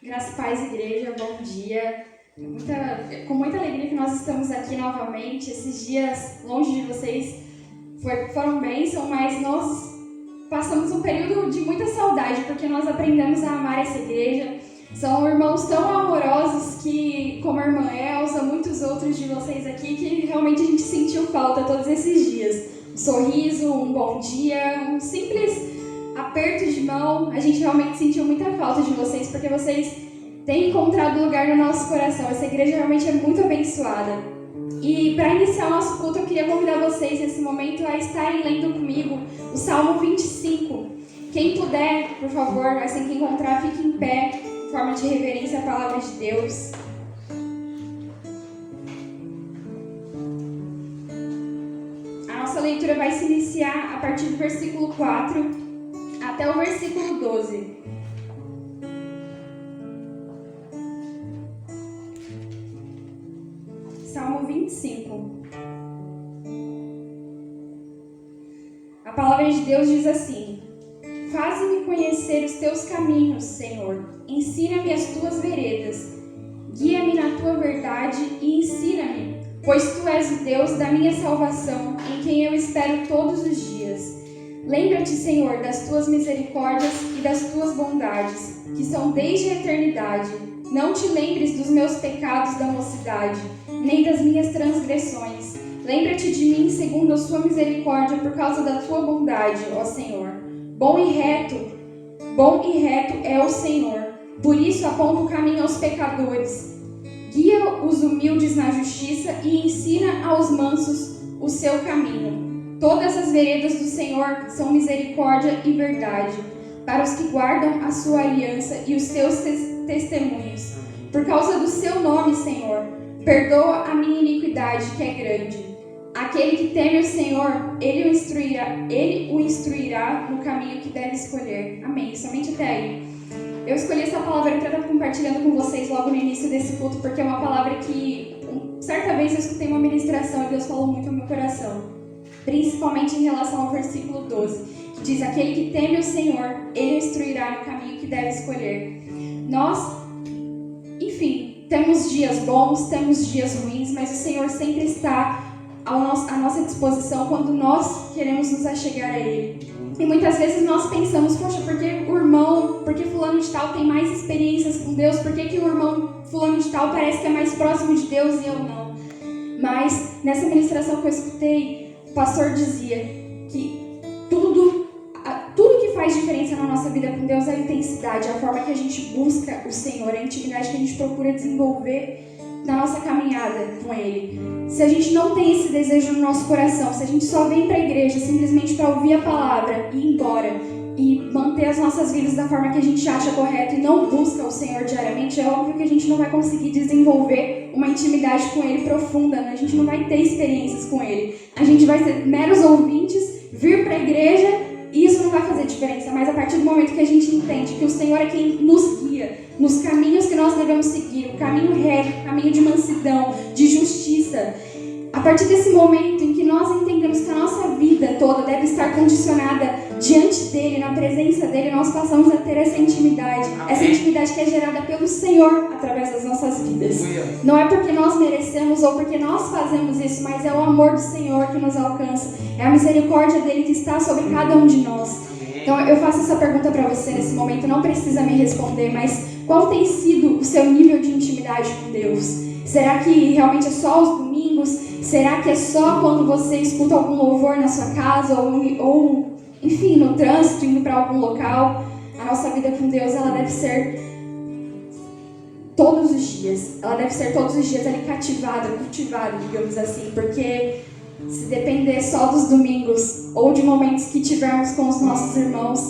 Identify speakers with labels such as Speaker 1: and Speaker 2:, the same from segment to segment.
Speaker 1: Graça e paz, igreja, bom dia. Com muita alegria que nós estamos aqui novamente. Esses dias longe de vocês foram bênção, mas nós passamos um período de muita saudade, porque nós aprendemos a amar essa igreja. São irmãos tão amorosos que, como a irmã Elza, muitos outros de vocês aqui, que realmente a gente sentiu falta todos esses dias. Um sorriso, um bom dia, um simples aperto de mão. A gente realmente sentiu muita falta de vocês, porque vocês têm encontrado lugar no nosso coração. Essa igreja realmente é muito abençoada. E para iniciar o nosso culto, eu queria convidar vocês nesse momento a estarem lendo comigo o Salmo 25. Quem puder, por favor, assim que encontrar, fique em pé, em forma de reverência à palavra de Deus. A nossa leitura vai se iniciar a partir do versículo 4 até o versículo 12. Salmo 25. A palavra de Deus diz assim: Faze-me conhecer os teus caminhos, Senhor. Ensina-me as tuas veredas. Guia-me na tua verdade e ensina-me, pois tu és o Deus da minha salvação, em quem eu espero todos os dias. Lembra-te, Senhor, das tuas misericórdias e das tuas bondades, que são desde a eternidade. Não te lembres dos meus pecados da mocidade, nem das minhas transgressões. Lembra-te de mim segundo a sua misericórdia, por causa da tua bondade, ó Senhor. Bom e reto é o Senhor. Por isso aponta o caminho aos pecadores. Guia os humildes na justiça e ensina aos mansos o seu caminho. Todas as veredas do Senhor são misericórdia e verdade, para os que guardam a sua aliança e os seus testemunhos. Por causa do seu nome, Senhor, perdoa a minha iniquidade, que é grande. Aquele que teme o Senhor, Ele o instruirá no caminho que deve escolher. Amém. Somente até aí. Eu escolhi essa palavra para estar compartilhando com vocês logo no início desse culto, porque é uma palavra que, certa vez eu escutei uma ministração e Deus falou muito ao meu coração. Principalmente em relação ao versículo 12, que diz: Aquele que teme o Senhor, Ele o instruirá no caminho que deve escolher. Nós, enfim, temos dias bons, temos dias ruins, mas o Senhor sempre está à nossa disposição quando nós queremos nos achegar a Ele. E muitas vezes nós pensamos: poxa, porque fulano de tal tem mais experiências com Deus, por que o irmão fulano de tal parece que é mais próximo de Deus e eu não? Mas nessa ministração que eu escutei, o pastor dizia que tudo que faz diferença na nossa vida com Deus é a intensidade, a forma que a gente busca o Senhor, a intimidade que a gente procura desenvolver na nossa caminhada com Ele. Se a gente não tem esse desejo no nosso coração, se a gente só vem para a igreja simplesmente para ouvir a palavra e ir embora e manter as nossas vidas da forma que a gente acha correto e não busca o Senhor diariamente, é óbvio que a gente não vai conseguir desenvolver uma intimidade com Ele profunda, né? A gente não vai ter experiências com Ele. A gente vai ser meros ouvintes, vir para a igreja e isso não vai fazer diferença. Mas a partir do momento que a gente entende que o Senhor é quem nos guia nos caminhos que nós devemos seguir, o caminho reto, o caminho de mansidão, de justiça, a partir desse momento em que nós entendemos que a nossa vida toda deve estar condicionada diante dEle, na presença dEle, nós passamos a ter essa intimidade. Amém. Essa intimidade que é gerada pelo Senhor através das nossas vidas. Não é porque nós merecemos ou porque nós fazemos isso, mas é o amor do Senhor que nos alcança. É a misericórdia dEle que está sobre cada um de nós. Então eu faço essa pergunta para você nesse momento, não precisa me responder, mas qual tem sido o seu nível de intimidade com Deus? Será que realmente é só os domingos? Será que é só quando você escuta algum louvor na sua casa ou enfim, no trânsito, indo para algum local? A nossa vida com Deus, ela deve ser todos os dias. Ela deve ser todos os dias ali cativada, cultivada, digamos assim, porque se depender só dos domingos ou de momentos que tivermos com os nossos irmãos,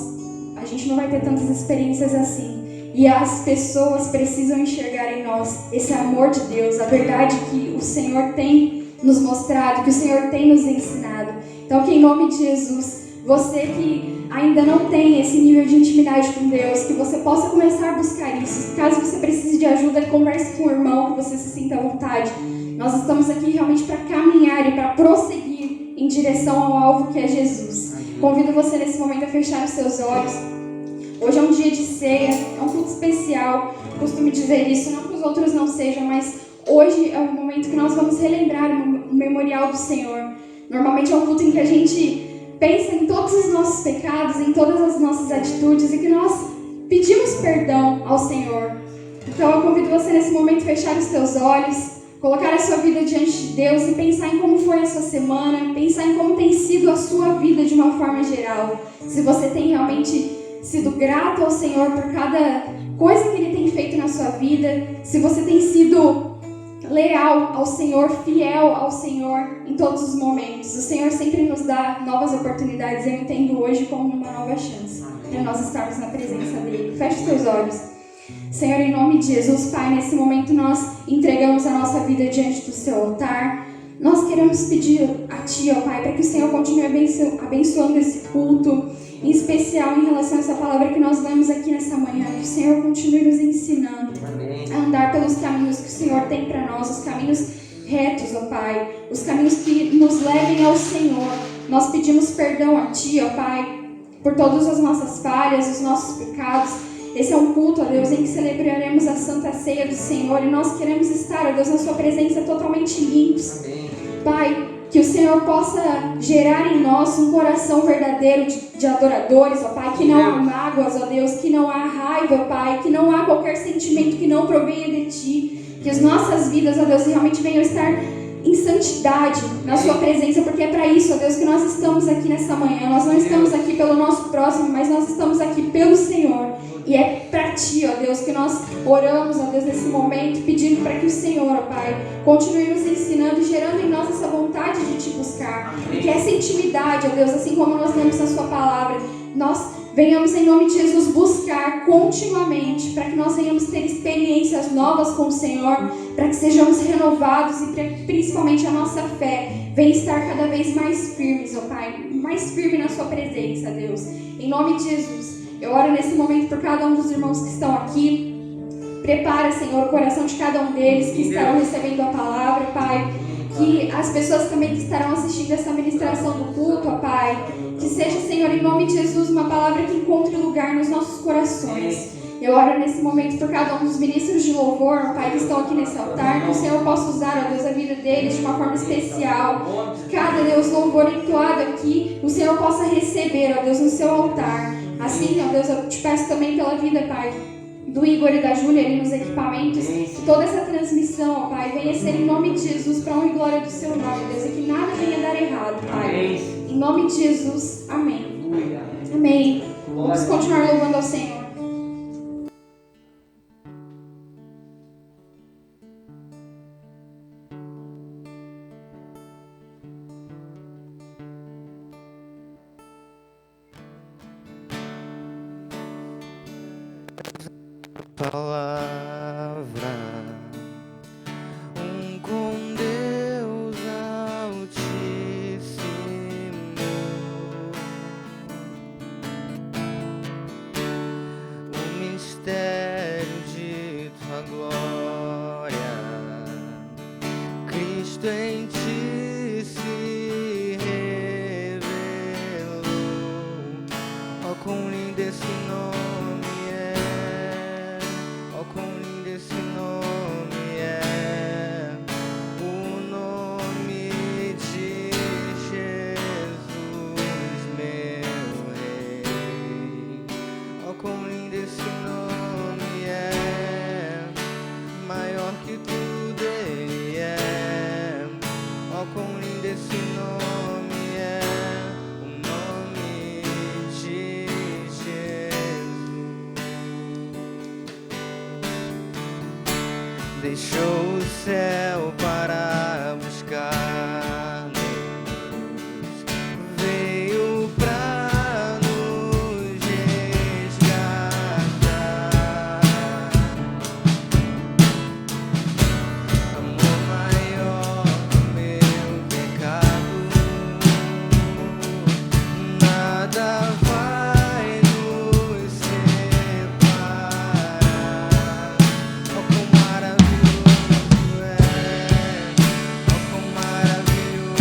Speaker 1: a gente não vai ter tantas experiências assim. E as pessoas precisam enxergar em nós esse amor de Deus, a verdade que o Senhor tem nos mostrado, que o Senhor tem nos ensinado. Então, que em nome de Jesus, você que ainda não tem esse nível de intimidade com Deus, que você possa começar a buscar isso. Caso você precise de ajuda, converse com o irmão, que você se sinta à vontade. Nós estamos aqui realmente para caminhar e para prosseguir em direção ao alvo que é Jesus. Convido você nesse momento a fechar os seus olhos. Hoje é um dia de ceia, é um culto especial. Costumo dizer isso, não que os outros não sejam, mas hoje é o momento que nós vamos relembrar o memorial do Senhor. Normalmente é um culto em que a gente pensa em todos os nossos pecados, em todas as nossas atitudes e que nós pedimos perdão ao Senhor. Então eu convido você nesse momento a fechar os teus olhos, colocar a sua vida diante de Deus e pensar em como foi a sua semana, pensar em como tem sido a sua vida de uma forma geral. Se você tem realmente sido grato ao Senhor por cada coisa que Ele tem feito na sua vida, se você tem sido leal ao Senhor, fiel ao Senhor em todos os momentos. O Senhor sempre nos dá novas oportunidades e eu entendo hoje como uma nova chance para nós estarmos na presença dEle. Feche os teus olhos. Senhor, em nome de Jesus, Pai, nesse momento nós entregamos a nossa vida diante do Seu altar. Nós queremos pedir a Ti, ó Pai, para que o Senhor continue abençoando esse culto, em especial em relação a essa palavra que nós lemos aqui nessa manhã. Que o Senhor continue nos ensinando a andar pelos caminhos que o Senhor tem para nós, os caminhos retos, ó Pai, os caminhos que nos levem ao Senhor. Nós pedimos perdão a Ti, ó Pai, por todas as nossas falhas, os nossos pecados. Esse é um culto, ó Deus, em que celebraremos a Santa Ceia do Senhor e nós queremos estar, ó Deus, na Sua presença totalmente limpos.
Speaker 2: Amém.
Speaker 1: Pai, que o Senhor possa gerar em nós um coração verdadeiro de adoradores, ó Pai, que não há mágoas, ó Deus, que não há raiva, Pai, que não há qualquer sentimento que não provenha de Ti. Que as nossas vidas, ó Deus, realmente venham estar em santidade na Sua presença, porque é para isso, ó Deus, que nós estamos aqui nessa manhã. Nós não estamos aqui pelo nosso próximo, mas nós estamos aqui pelo Senhor. E é para Ti, ó Deus, que nós oramos, ó Deus, nesse momento, pedindo para que o Senhor, ó Pai, continue nos ensinando e gerando em nós essa vontade de Te buscar. E que essa intimidade, ó Deus, assim como nós lemos na Sua palavra, nós venhamos em nome de Jesus buscar continuamente, para que nós venhamos ter experiências novas com o Senhor, para que sejamos renovados e para que principalmente a nossa fé venha estar cada vez mais firmes, ó Pai, mais firme na Sua presença, Deus. Em nome de Jesus. Eu oro nesse momento por cada um dos irmãos que estão aqui. Prepara, Senhor, o coração de cada um deles que estarão recebendo a palavra, Pai. Que as pessoas também que estarão assistindo essa ministração do culto, ó Pai, que seja, Senhor, em nome de Jesus, uma palavra que encontre lugar nos nossos corações. Eu oro nesse momento por cada um dos ministros de louvor, ó Pai, que estão aqui nesse altar, que o Senhor possa usar, ó Deus, a vida deles de uma forma especial. Que cada, Deus, louvor entoado aqui, o Senhor possa receber, ó Deus, no seu altar. Assim, ó Deus, eu te peço também pela vida, Pai, do Igor e da Júlia ali nos equipamentos, que toda essa transmissão, ó Pai, venha ser em nome de Jesus, para honra e glória do Seu nome, Deus, e que nada venha dar errado, Pai. Em nome de Jesus, amém. Amém. Vamos continuar louvando ao Senhor.
Speaker 2: Palavra, com Deus Altíssimo, o mistério de Tua glória, Cristo em Ti se revelou. Oh, quão lindo esse nome é! Oh, quão lindo esse nome é, o nome de Jesus, meu Rei. Oh, quão lindo esse nome é, maior que tudo Ele é. Oh, quão lindo esse nome é, o nome de Jesus. Deixou o céu para buscar-nos, veio pra nos resgatar. Amor maior do meu pecado, nada vai nos separar. Oh, quão maravilhoso é, oh, quão maravilhoso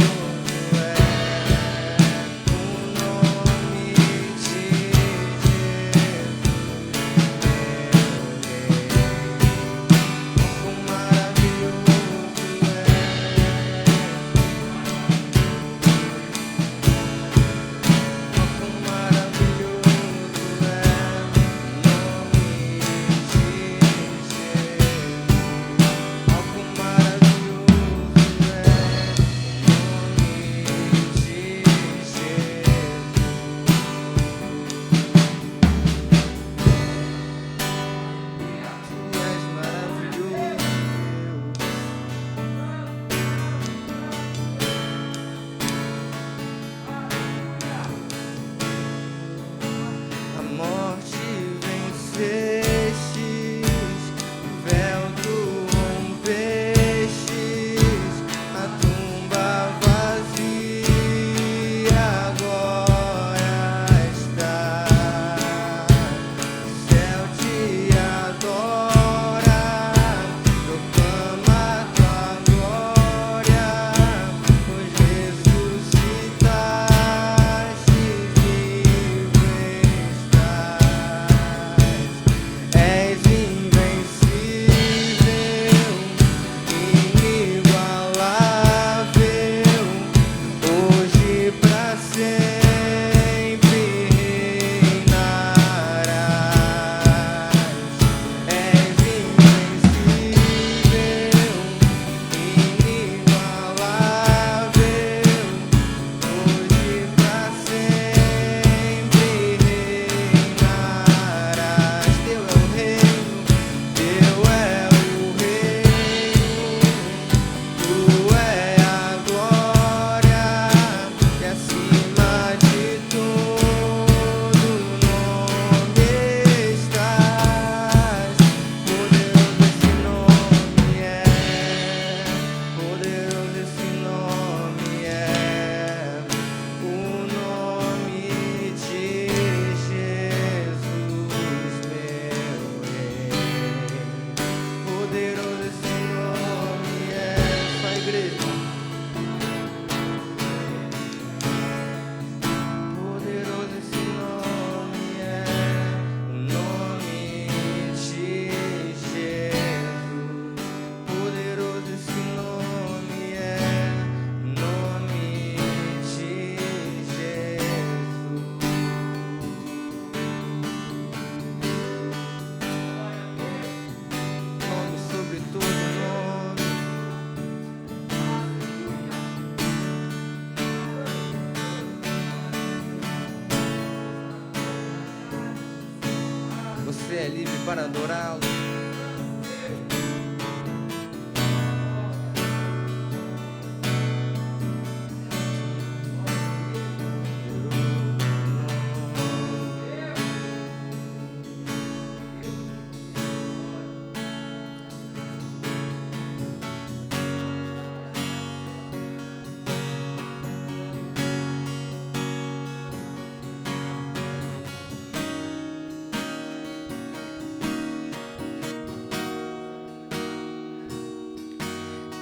Speaker 2: é livre para adorá-lo.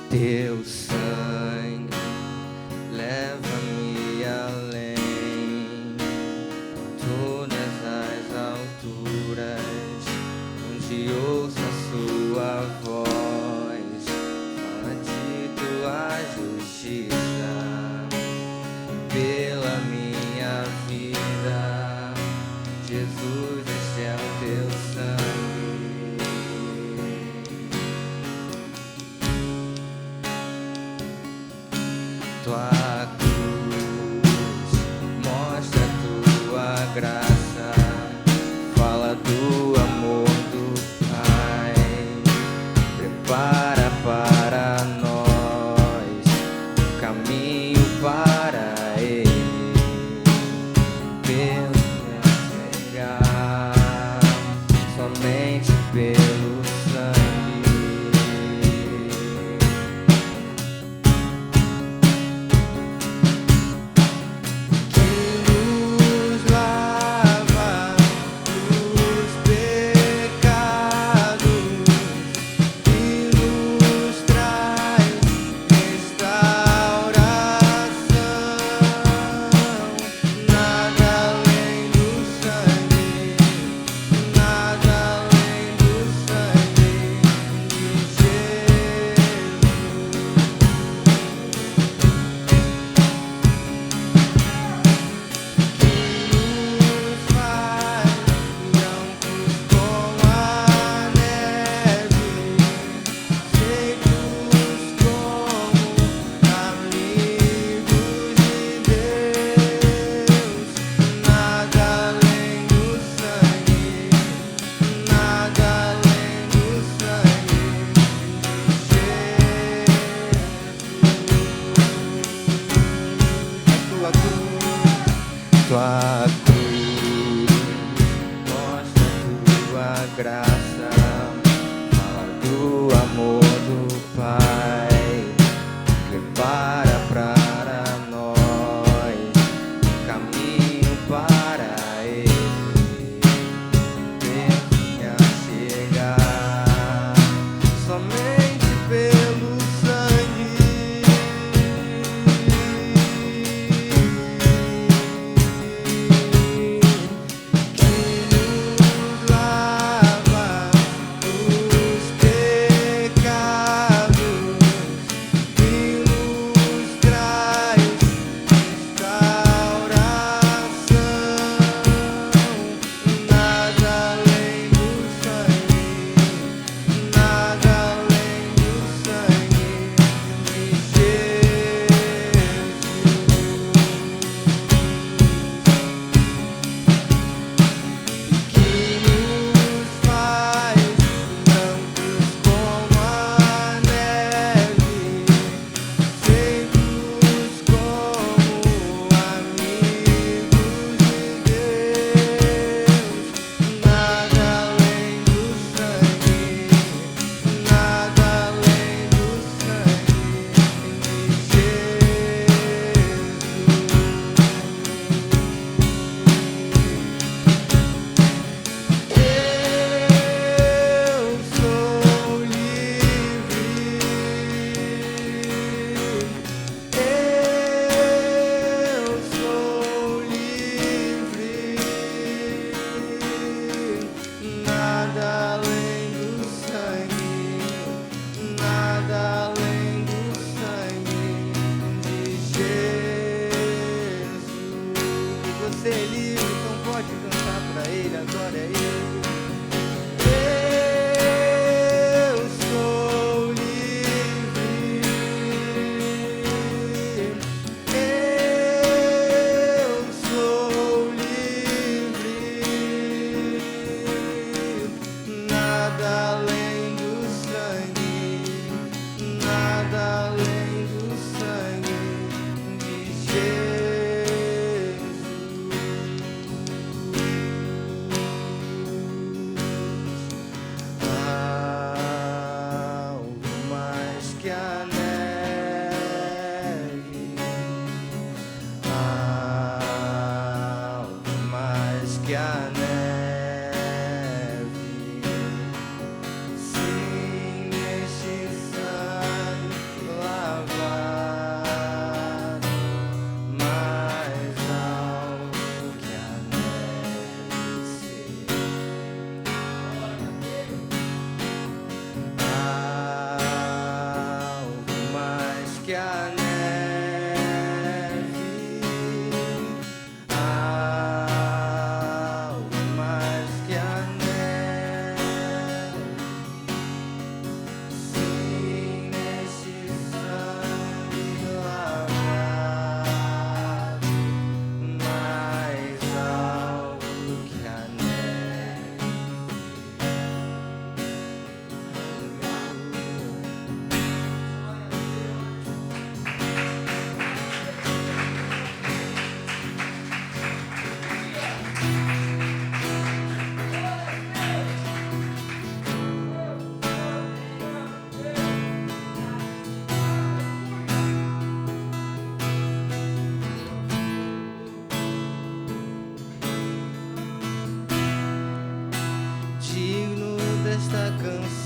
Speaker 2: Teu sangue leva-me além, todas as alturas, onde ouço a sua voz, fala de tua justiça pela minha vida. Jesus, este é o teu sangue. Tua cruz mostra tua graça, fala do amor do Pai.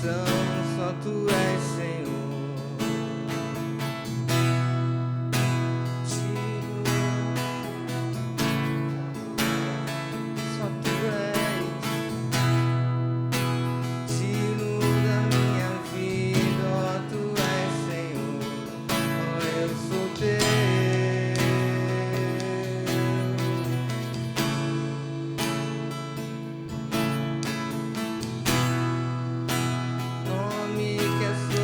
Speaker 2: coração, só tu és Senhor. Só tu és digno da minha vida, ó, tu és Senhor, ó, eu sou teu. Nome que é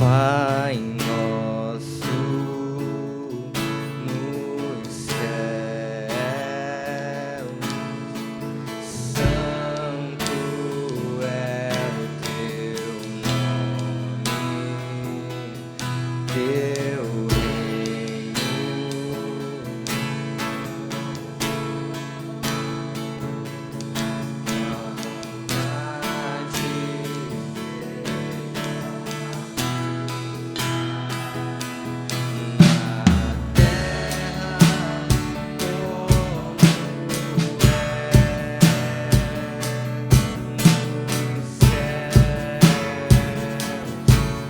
Speaker 2: Pai nosso nos céus, santo é o teu nome, teu reino.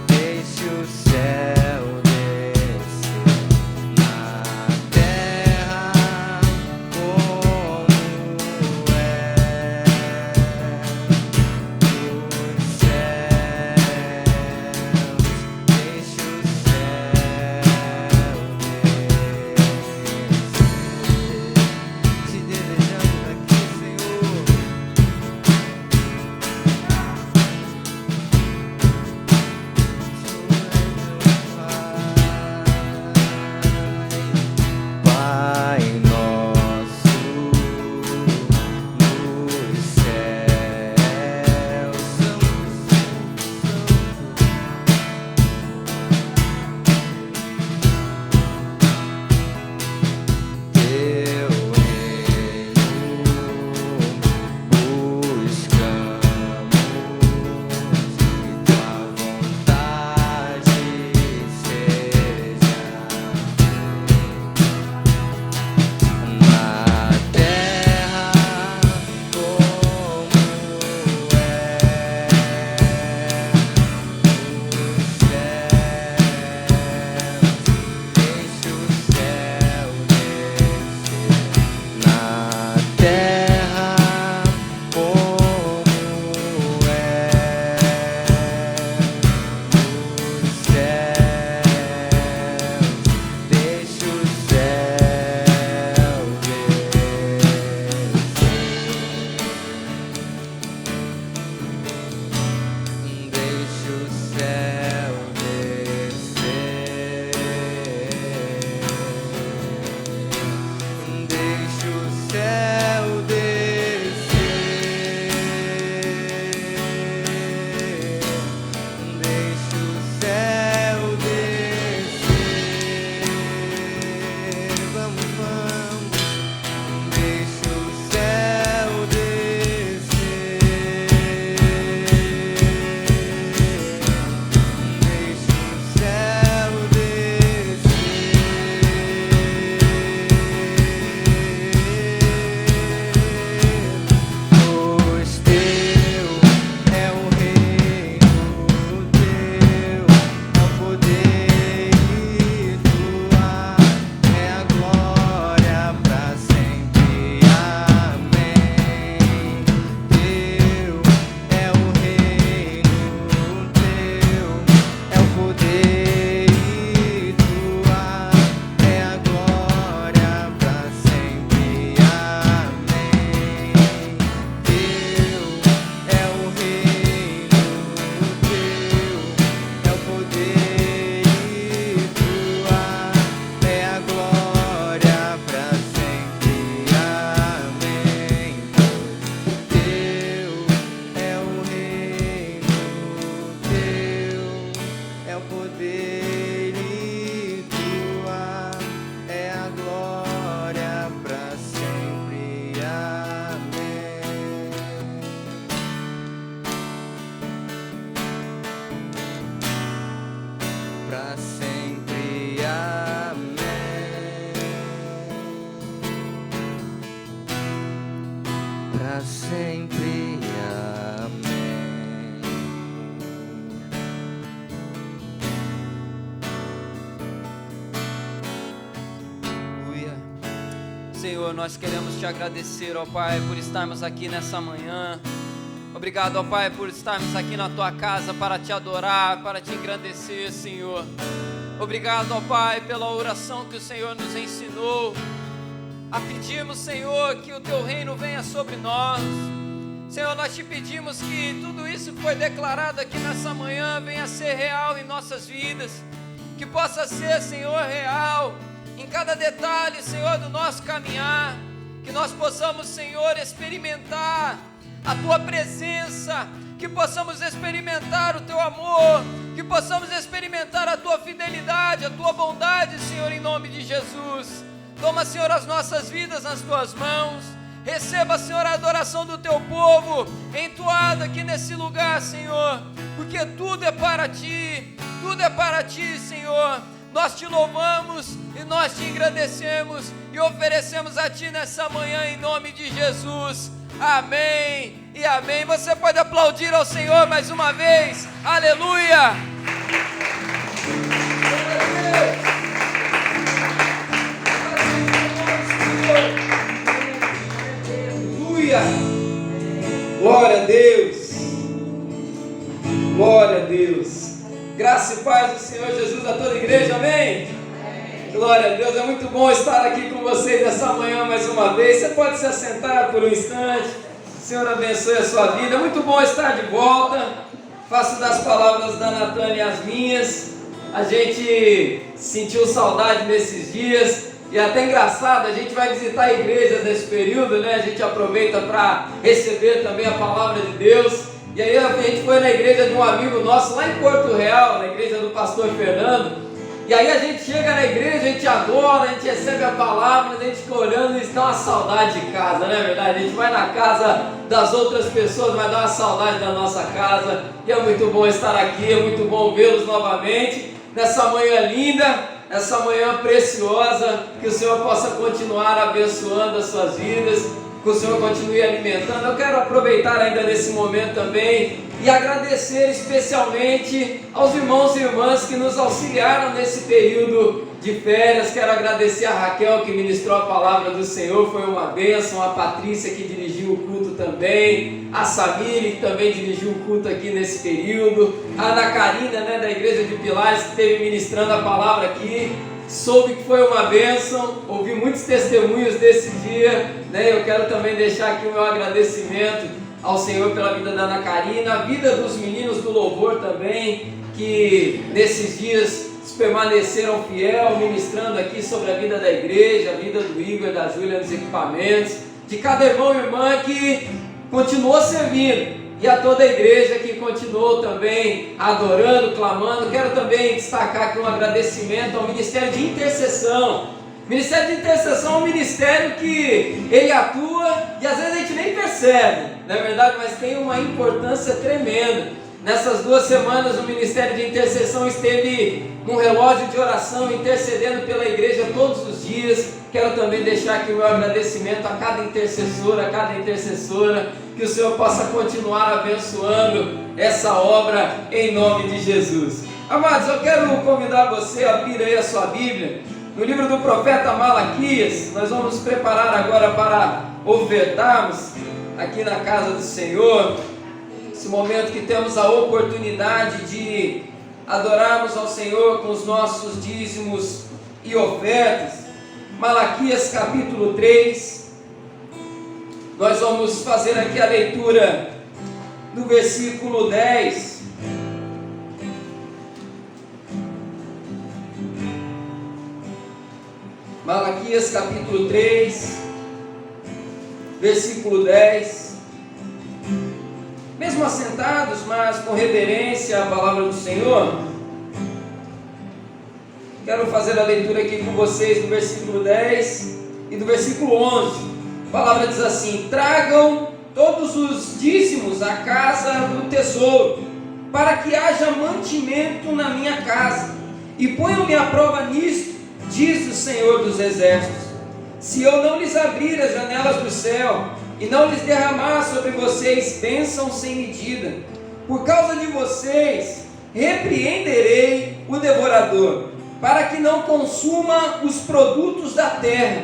Speaker 2: Deixe o céu descer na terra como é nos céus. Deixe o céu descer. Te desejamos aqui, Senhor. Pai nosso nos céus, teu reino buscamos e tua vontade seja na terra como é nos céus. Deixe o céu descer na terra como é nos céus. Deixe o céu descer. Deixe o céu descer. Deixe o céu descer. Deixe o céu descer. Vamos, vamos. Deixe o céu descer. Deixe o céu descer. Pois teu é o reino, teu é o poder e tua é a glória pra sempre. Amém. Teu é o reino, teu é o poder e tua é a glória pra sempre. Amém. Teu é o reino, teu é o poder e tua é a glória pra sempre. Amém. Teu é o reino, teu é o poder e tua é a glória pra sempre. Amém. Pra sempre. Amém. Pra sempre. Amém. Aleluia. Senhor, nós queremos te agradecer, ó Pai, por estarmos aqui nessa manhã. Obrigado, ó Pai, por estarmos aqui na tua casa para te adorar, para te engrandecer, Senhor. Obrigado, ó Pai, pela oração que o Senhor nos ensinou a pedirmos, Senhor, que o teu reino venha sobre nós. Senhor, nós te pedimos que tudo isso que foi declarado aqui nessa manhã venha a ser real em nossas vidas, que possa ser, Senhor, real em cada detalhe, Senhor, do nosso caminhar, que nós possamos, Senhor, experimentar a Tua presença, que possamos experimentar o Teu amor, que possamos experimentar a Tua fidelidade, a Tua bondade, Senhor, em nome de Jesus. Toma, Senhor, as nossas vidas nas Tuas mãos. Receba, Senhor, a adoração do Teu povo entoada aqui nesse lugar, Senhor, porque tudo é para Ti, Senhor. Nós Te louvamos e nós Te agradecemos e oferecemos a Ti nessa manhã em nome de Jesus. Amém e amém. Você pode aplaudir ao Senhor mais uma vez. Aleluia!
Speaker 3: Aleluia! Glória a Deus! Glória a Deus! Graça e paz do Senhor Jesus a toda a igreja, amém? Glória a Deus, é muito bom estar aqui com vocês nessa manhã mais uma vez. Você pode se assentar por um instante. O Senhor abençoe a sua vida. É muito bom estar de volta. Faço das palavras da Natânia as minhas. A gente sentiu saudade nesses dias. E é até engraçado, a gente vai visitar igrejas nesse período, né? A gente aproveita para receber também a palavra de Deus. E aí a gente foi na igreja de um amigo nosso lá em Porto Real, na igreja do pastor Fernando. E aí a gente chega na igreja, a gente adora, a gente recebe a palavra, a gente fica olhando e dá uma saudade de casa, não é verdade? A gente vai na casa das outras pessoas, vai dar uma saudade da nossa casa. E é muito bom estar aqui, é muito bom vê-los novamente nessa manhã linda, essa manhã preciosa. Que o Senhor possa continuar abençoando as suas vidas, que o Senhor continue alimentando. Eu quero aproveitar ainda nesse momento também e agradecer especialmente aos irmãos e irmãs que nos auxiliaram nesse período de férias. Quero agradecer a Raquel que ministrou a palavra do Senhor, foi uma bênção, a Patrícia que dirigiu o culto também, a Samile que também dirigiu o culto aqui nesse período, a Ana Karina, né, da igreja de Pilares, que esteve ministrando a palavra aqui. Soube que foi uma bênção, ouvi muitos testemunhos desse dia, né? Eu quero também deixar aqui o meu agradecimento ao Senhor pela vida da Ana Karina, a vida dos meninos do louvor também, que nesses dias permaneceram fiel, ministrando aqui sobre a vida da igreja, a vida do Igor e da Júlia nos equipamentos, de cada irmão e irmã que continuou servindo, e a toda a igreja que continuou também adorando, clamando. Quero também destacar aqui um agradecimento ao Ministério de Intercessão. O Ministério de Intercessão é um ministério que ele atua e às vezes a gente nem percebe, não é verdade? Mas tem uma importância tremenda. Nessas 2 semanas o Ministério de Intercessão esteve num relógio de oração, intercedendo pela igreja todos os dias. Quero também deixar aqui o meu agradecimento a cada intercessor, a cada intercessora, que o Senhor possa continuar abençoando essa obra em nome de Jesus. Amados, eu quero convidar você a abrir aí a sua Bíblia no livro do profeta Malaquias. Nós vamos preparar agora para ofertarmos aqui na casa do Senhor, esse momento que temos a oportunidade de adorarmos ao Senhor com os nossos dízimos e ofertas. Malaquias capítulo 3, nós vamos fazer aqui a leitura do versículo 10. Malaquias capítulo 3, versículo 10. Mesmo assentados, mas com reverência à palavra do Senhor, quero fazer a leitura aqui com vocês do versículo 10 e do versículo 11. A palavra diz assim: tragam todos os dízimos à casa do tesouro, para que haja mantimento na minha casa, e ponham-me à prova nisto, diz o Senhor dos Exércitos, se eu não lhes abrir as janelas do céu, e não lhes derramar sobre vocês bênção sem medida. Por causa de vocês, repreenderei o devorador, para que não consuma os produtos da terra,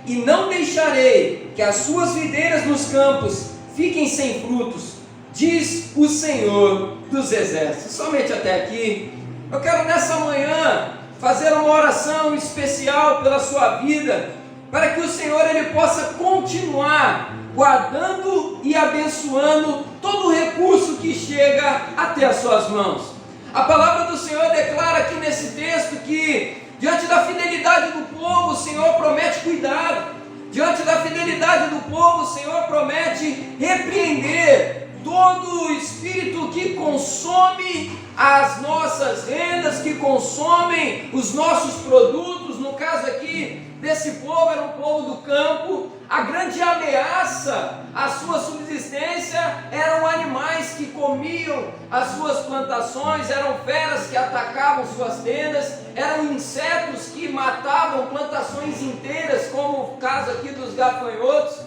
Speaker 3: e não deixarei que as suas videiras nos campos fiquem sem frutos, diz o Senhor dos Exércitos. Somente até aqui. Eu quero nessa manhã fazer uma oração especial pela sua vida, para que o Senhor ele possa continuar guardando e abençoando todo o recurso que chega até as suas mãos. A palavra do Senhor declara aqui nesse texto que, diante da fidelidade do povo, o Senhor promete cuidado. Diante da fidelidade do povo, o Senhor promete repreender todo o espírito que consome as nossas rendas, que consomem os nossos produtos. No caso aqui desse povo, era um povo do campo. A grande ameaça à sua subsistência eram animais que comiam as suas plantações, eram feras que atacavam suas tendas, eram insetos que matavam plantações inteiras, como o caso aqui dos gafanhotos.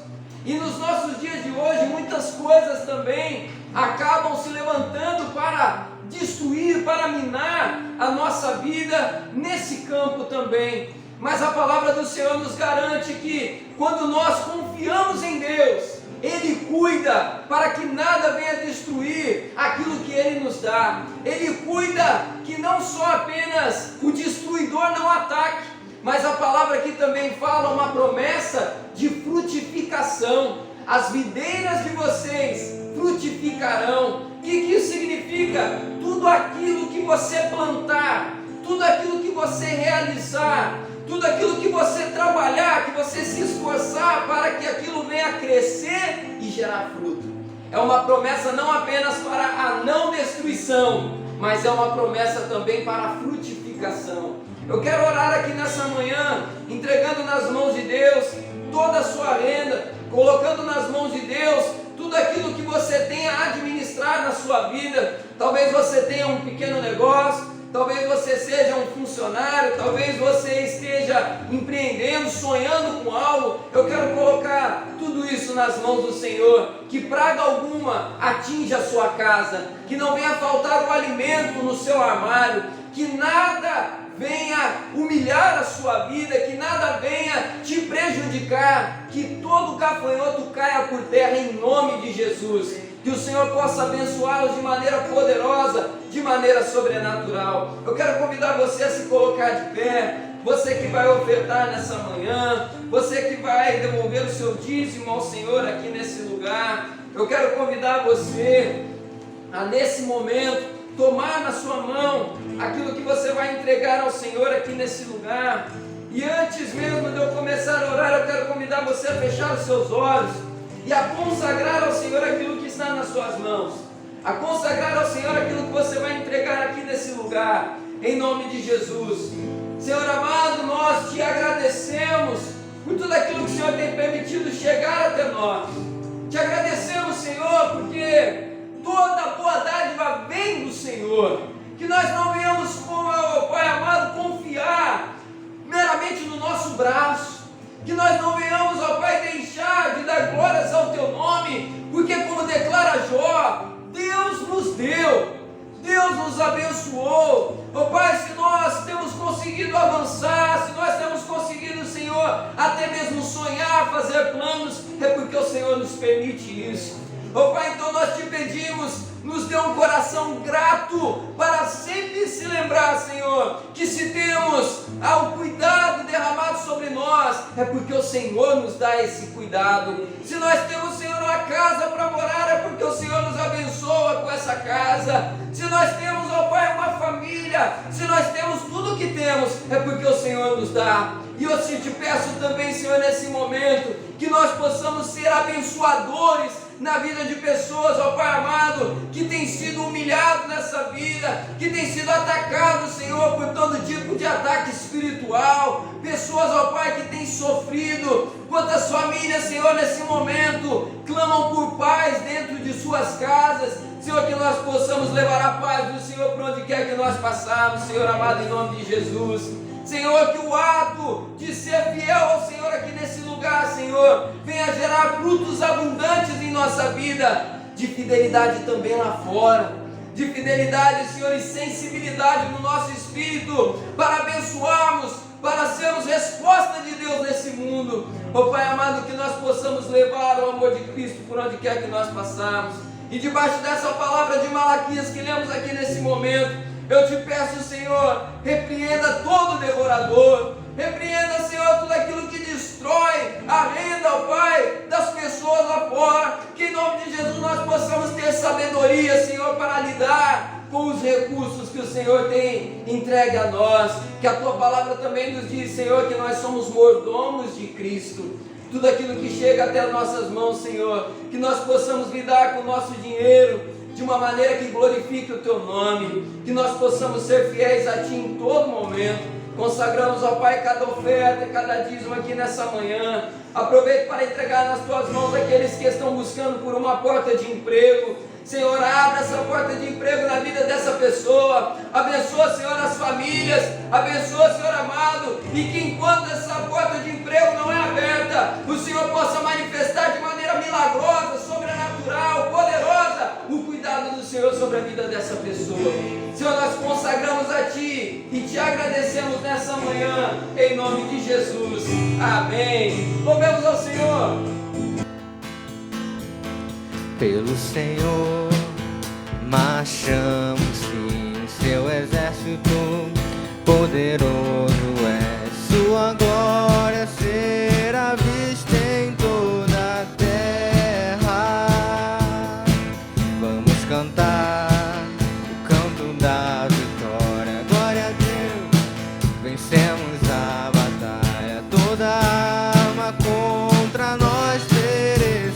Speaker 3: E nos nossos dias de hoje, muitas coisas também acabam se levantando para destruir, para minar a nossa vida nesse campo também. Mas a palavra do Senhor nos garante que quando nós confiamos em Deus, Ele cuida para que nada venha destruir aquilo que Ele nos dá. Ele cuida que não só apenas o destruidor não ataque, mas a palavra aqui também fala uma promessa de frutificação. As videiras de vocês frutificarão. O que isso significa? Tudo aquilo que você plantar, tudo aquilo que você realizar, tudo aquilo que você trabalhar, que você se esforçar para que aquilo venha crescer e gerar fruto. É uma promessa não apenas para a não destruição, mas é uma promessa também para a frutificação. Eu quero orar aqui nessa manhã, entregando nas mãos de Deus toda a sua renda, colocando nas mãos de Deus tudo aquilo que você tem a administrar na sua vida. Talvez você tenha um pequeno negócio, talvez você seja um funcionário, talvez você esteja empreendendo, sonhando com algo. Eu quero colocar tudo isso nas mãos do Senhor, que praga alguma atinja a sua casa, que não venha faltar o alimento no seu armário, que nada venha humilhar a sua vida, que nada venha te prejudicar, que todo gafanhoto caia por terra em nome de Jesus. Que o Senhor possa abençoá-los de maneira poderosa, de maneira sobrenatural. Eu quero convidar você a se colocar de pé, você que vai ofertar nessa manhã, você que vai devolver o seu dízimo ao Senhor aqui nesse lugar. Eu quero convidar você a, nesse momento, tomar na sua mão aquilo que você vai entregar ao Senhor aqui nesse lugar. E antes mesmo de eu começar a orar, eu quero convidar você a fechar os seus olhos e a consagrar ao Senhor aquilo que está nas suas mãos, a consagrar ao Senhor aquilo que você vai entregar aqui nesse lugar, em nome de Jesus. Senhor amado, nós te agradecemos por tudo aquilo que o Senhor tem permitido chegar até nós. Te agradecemos, Senhor, porque toda boa dádiva vem do Senhor. Que nós não venhamos, Pai amado, confiar meramente no nosso braço. Que nós não venhamos, ó Pai, deixar de dar glórias ao Teu nome, porque como declara Jó, Deus nos deu, Deus nos abençoou. Ó Pai, se nós temos conseguido avançar, se nós temos conseguido, Senhor, até mesmo sonhar, fazer planos, é porque o Senhor nos permite isso. Ó Pai, então nós te pedimos, nos dê um coração grato para sempre se lembrar, Senhor, que se temos o cuidado derramado sobre nós, é porque o Senhor nos dá esse cuidado. Se nós temos, Senhor, uma casa para morar, é porque o Senhor nos abençoa com essa casa. Se nós temos, ó Pai, uma família, se nós temos tudo o que temos, é porque o Senhor nos dá. E eu te peço também, Senhor, nesse momento, que nós possamos ser abençoadores na vida de pessoas, ó Pai amado, que tem sido humilhado nessa vida, que tem sido atacado, Senhor, por todo tipo de ataque espiritual, pessoas, ó Pai, que têm sofrido. Quantas famílias, Senhor, nesse momento clamam por paz dentro de suas casas, Senhor, que nós possamos levar a paz do Senhor por onde quer que nós passarmos, Senhor amado, em nome de Jesus. Senhor, que o ato de ser fiel ao Senhor aqui nesse lugar, Senhor, venha gerar frutos abundantes em nossa vida, de fidelidade também lá fora, de fidelidade, Senhor, e sensibilidade no nosso espírito, para abençoarmos, para sermos resposta de Deus nesse mundo. Ó Pai amado, que nós possamos levar o amor de Cristo por onde quer que nós passarmos. E debaixo dessa palavra de Malaquias que lemos aqui nesse momento, eu te peço, Senhor, repreenda todo devorador, Repreenda, Senhor, tudo aquilo que destrói a renda, ó Pai, das pessoas lá fora. Que em nome de Jesus nós possamos ter sabedoria, Senhor, para lidar com os recursos que o Senhor tem entregue a nós. Que a Tua palavra também nos diz, Senhor, que nós somos mordomos de Cristo. Tudo aquilo que chega até as nossas mãos, Senhor, que nós possamos lidar com o nosso dinheiro de uma maneira que glorifique o Teu nome, que nós possamos ser fiéis a Ti em todo momento. Consagramos, ó Pai, cada oferta, cada dízimo aqui nessa manhã. Aproveito para entregar nas Tuas mãos aqueles que estão buscando por uma porta de emprego. Senhor, abra essa porta de emprego na vida dessa pessoa. Abençoa, Senhor, as famílias. Abençoa, Senhor amado. E que enquanto essa porta de emprego não é aberta, o Senhor possa manifestar de maneira milagrosa, sobrenatural, poderosa, o cuidado do Senhor sobre a vida dessa pessoa. Senhor, nós consagramos a Ti e Te agradecemos nessa manhã, em nome de Jesus. Amém. Louvemos ao Senhor.
Speaker 4: Pelo Senhor marchamos, sim, Seu exército poderoso é. Sua glória será vista em toda a terra. Vamos cantar o canto da vitória. Glória a Deus, vencemos a batalha. Toda arma contra nós perecerá.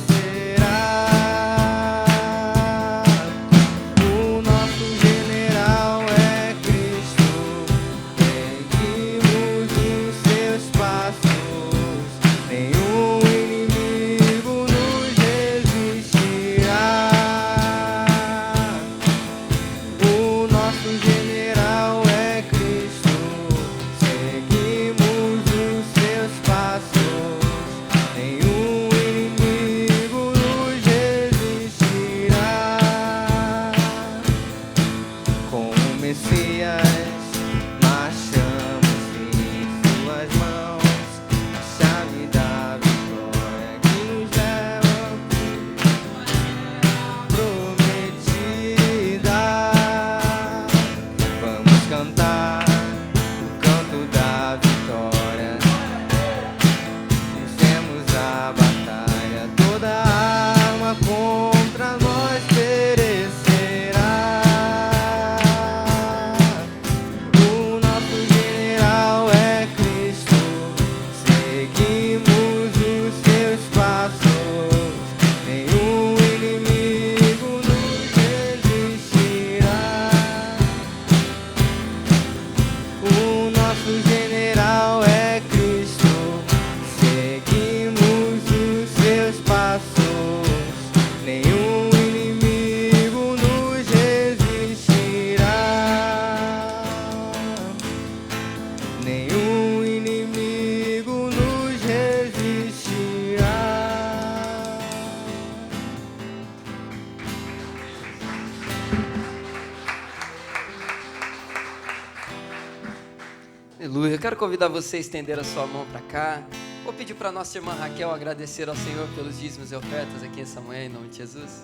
Speaker 2: Aleluia. Eu quero convidar você a estender a sua mão para cá. Vou pedir para nossa irmã Raquel agradecer ao Senhor pelos dízimos e ofertas aqui essa manhã, em nome de Jesus.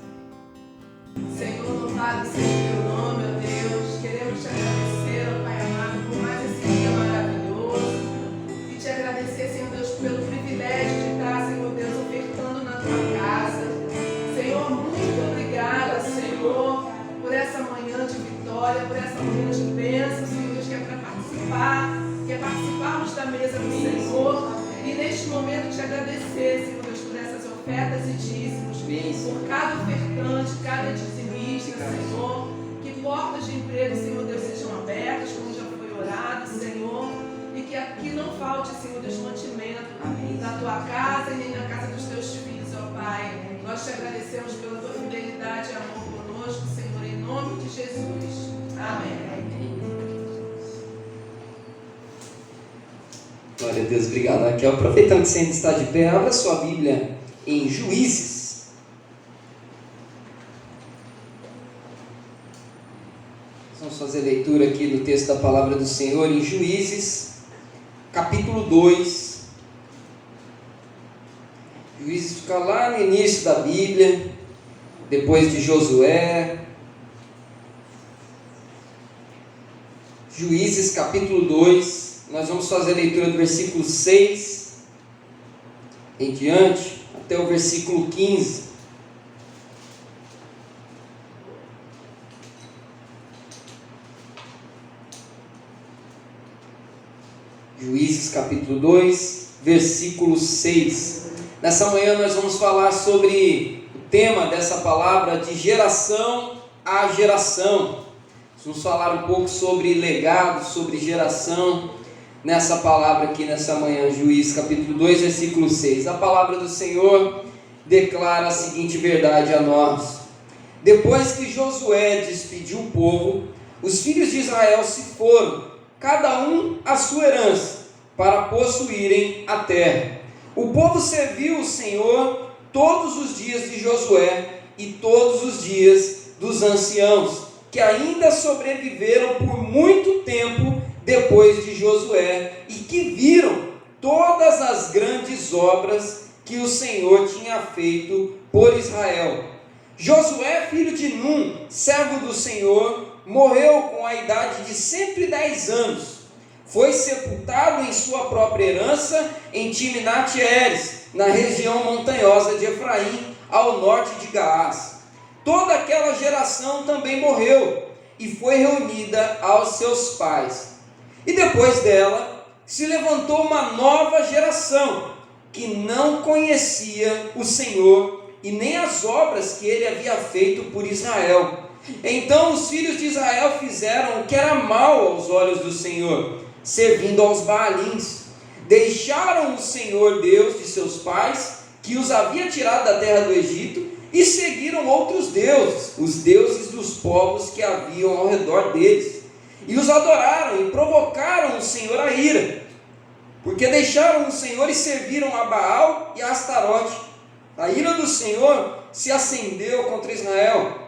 Speaker 5: Senhor, louvado seja o Teu nome, ó Deus. Queremos Te agradecer, ó Pai amado, por mais esse dia maravilhoso. E Te agradecer, Senhor Deus, pelo privilégio de estar, Senhor Deus, ofertando na Tua casa. Senhor, muito obrigada, Senhor, por essa manhã de vitória, por essa manhã de bênção, Senhor Deus, que é para participar. Que é participarmos da mesa do Senhor e neste momento Te agradecer, Senhor Deus, por essas ofertas e dízimos, por cada ofertante, cada dizimista, Senhor, que portas de emprego, Senhor Deus, sejam abertas, como já foi orado, Senhor, e que aqui não falte, Senhor Deus, mantimento na Tua casa e nem na casa dos Teus filhos, ó Pai. Nós Te agradecemos pela Tua fidelidade e amor conosco, Senhor, em nome de Jesus. Amém.
Speaker 3: Glória a Deus, obrigado, Raquel. Aproveitando que você ainda está de pé, abra sua Bíblia em Juízes. Vamos fazer leitura aqui do texto da palavra do Senhor em Juízes, capítulo 2. Juízes fica lá no início da Bíblia, depois de Josué. Juízes, capítulo 2. nós vamos fazer a leitura do versículo 6 em diante, até o versículo 15. Juízes capítulo 2, versículo 6. Nessa manhã nós vamos falar sobre o tema dessa palavra, de geração a geração. Vamos falar um pouco sobre legado, sobre geração, nessa palavra aqui nessa manhã, Juízes capítulo 2, versículo 6. A palavra do Senhor declara a seguinte verdade a nós: depois que Josué despediu o povo, os filhos de Israel se foram, cada um a sua herança, para possuírem a terra. O povo serviu o Senhor todos os dias de Josué e todos os dias dos anciãos, que ainda sobreviveram por muito tempo depois de Josué, e que viram todas as grandes obras que o Senhor tinha feito por Israel. Josué, filho de Num, servo do Senhor, morreu com a idade de 110 anos. Foi sepultado em sua própria herança em Timnat-Heres, na região montanhosa de Efraim, ao norte de Gaás. Toda aquela geração também morreu e foi reunida aos seus pais. E depois dela se levantou uma nova geração que não conhecia o Senhor e nem as obras que ele havia feito por Israel. Então os filhos de Israel fizeram o que era mal aos olhos do Senhor, servindo aos Baalins. Deixaram o Senhor Deus de seus pais, que os havia tirado da terra do Egito, e seguiram outros deuses, os deuses dos povos que haviam ao redor deles, e os adoraram e provocaram o Senhor a ira, porque deixaram o Senhor e serviram a Baal e a Astarote. A ira do Senhor se acendeu contra Israel,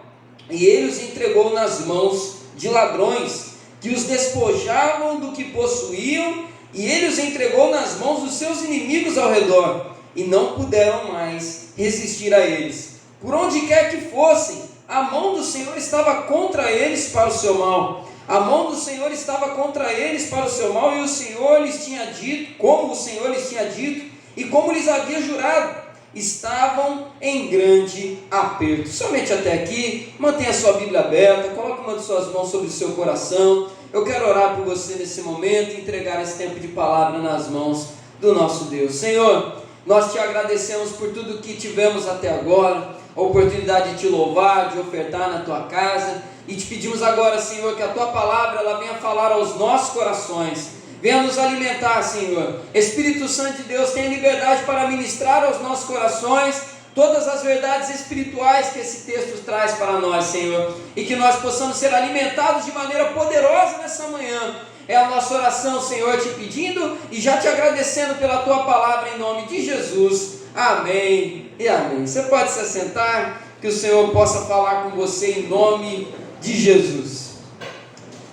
Speaker 3: e ele os entregou nas mãos de ladrões, que os despojavam do que possuíam, e ele os entregou nas mãos dos seus inimigos ao redor, e não puderam mais resistir a eles. Por onde quer que fossem, a mão do Senhor estava contra eles para o seu mal. A mão do Senhor estava contra eles para o seu mal, e o Senhor lhes tinha dito, como o Senhor lhes tinha dito, e como lhes havia jurado, estavam em grande aperto. Somente até aqui. Mantenha a sua Bíblia aberta, coloque uma de suas mãos sobre o seu coração. Eu quero orar por você nesse momento e entregar esse tempo de palavra nas mãos do nosso Deus. Senhor, nós te agradecemos por tudo que tivemos até agora, a oportunidade de te louvar, de ofertar na tua casa, e te pedimos agora, Senhor, que a tua palavra ela venha falar aos nossos corações, venha nos alimentar, Senhor. Espírito Santo de Deus, tenha liberdade para ministrar aos nossos corações todas as verdades espirituais que esse texto traz para nós, Senhor, e que nós possamos ser alimentados de maneira poderosa nessa manhã. É a nossa oração, Senhor, te pedindo e já te agradecendo pela tua palavra em nome de Jesus. Amém e amém. Você pode se assentar, que o Senhor possa falar com você em nome de Jesus.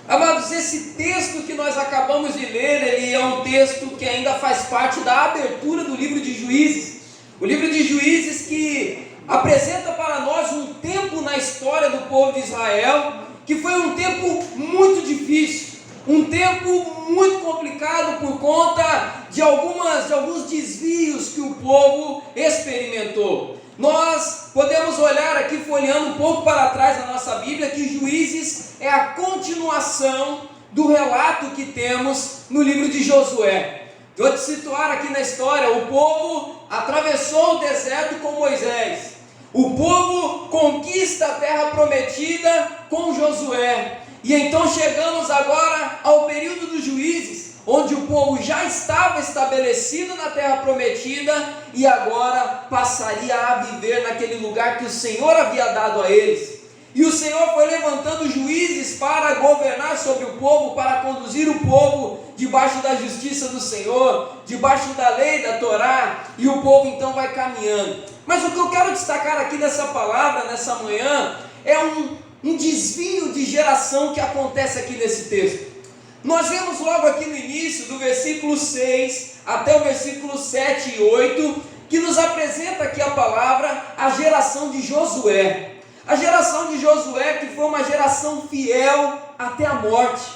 Speaker 3: Amados, esse texto que nós acabamos de ler, ele é um texto que ainda faz parte da abertura do livro de Juízes. O livro de Juízes que apresenta para nós um tempo na história do povo de Israel, que foi um tempo muito difícil, um tempo muito complicado por conta de alguns desvios que o povo experimentou. Nós podemos olhar aqui, folheando um pouco para trás na nossa Bíblia, que Juízes é a continuação do relato que temos no livro de Josué. Vou te situar aqui na história. O povo atravessou o deserto com Moisés. O povo conquista a terra prometida com Josué. E então chegamos agora ao período dos Juízes, onde o povo já estava estabelecido na terra prometida e agora passaria a viver naquele lugar que o Senhor havia dado a eles. E o Senhor foi levantando juízes para governar sobre o povo, para conduzir o povo debaixo da justiça do Senhor, debaixo da lei da Torá, e o povo então vai caminhando. Mas o que eu quero destacar aqui nessa palavra, nessa manhã, é um desvio de geração que acontece aqui nesse texto. Nós vemos logo aqui no início, do versículo 6 até o versículo 7 e 8, que nos apresenta aqui a palavra, a geração de Josué. A geração de Josué, que foi uma geração fiel até a morte.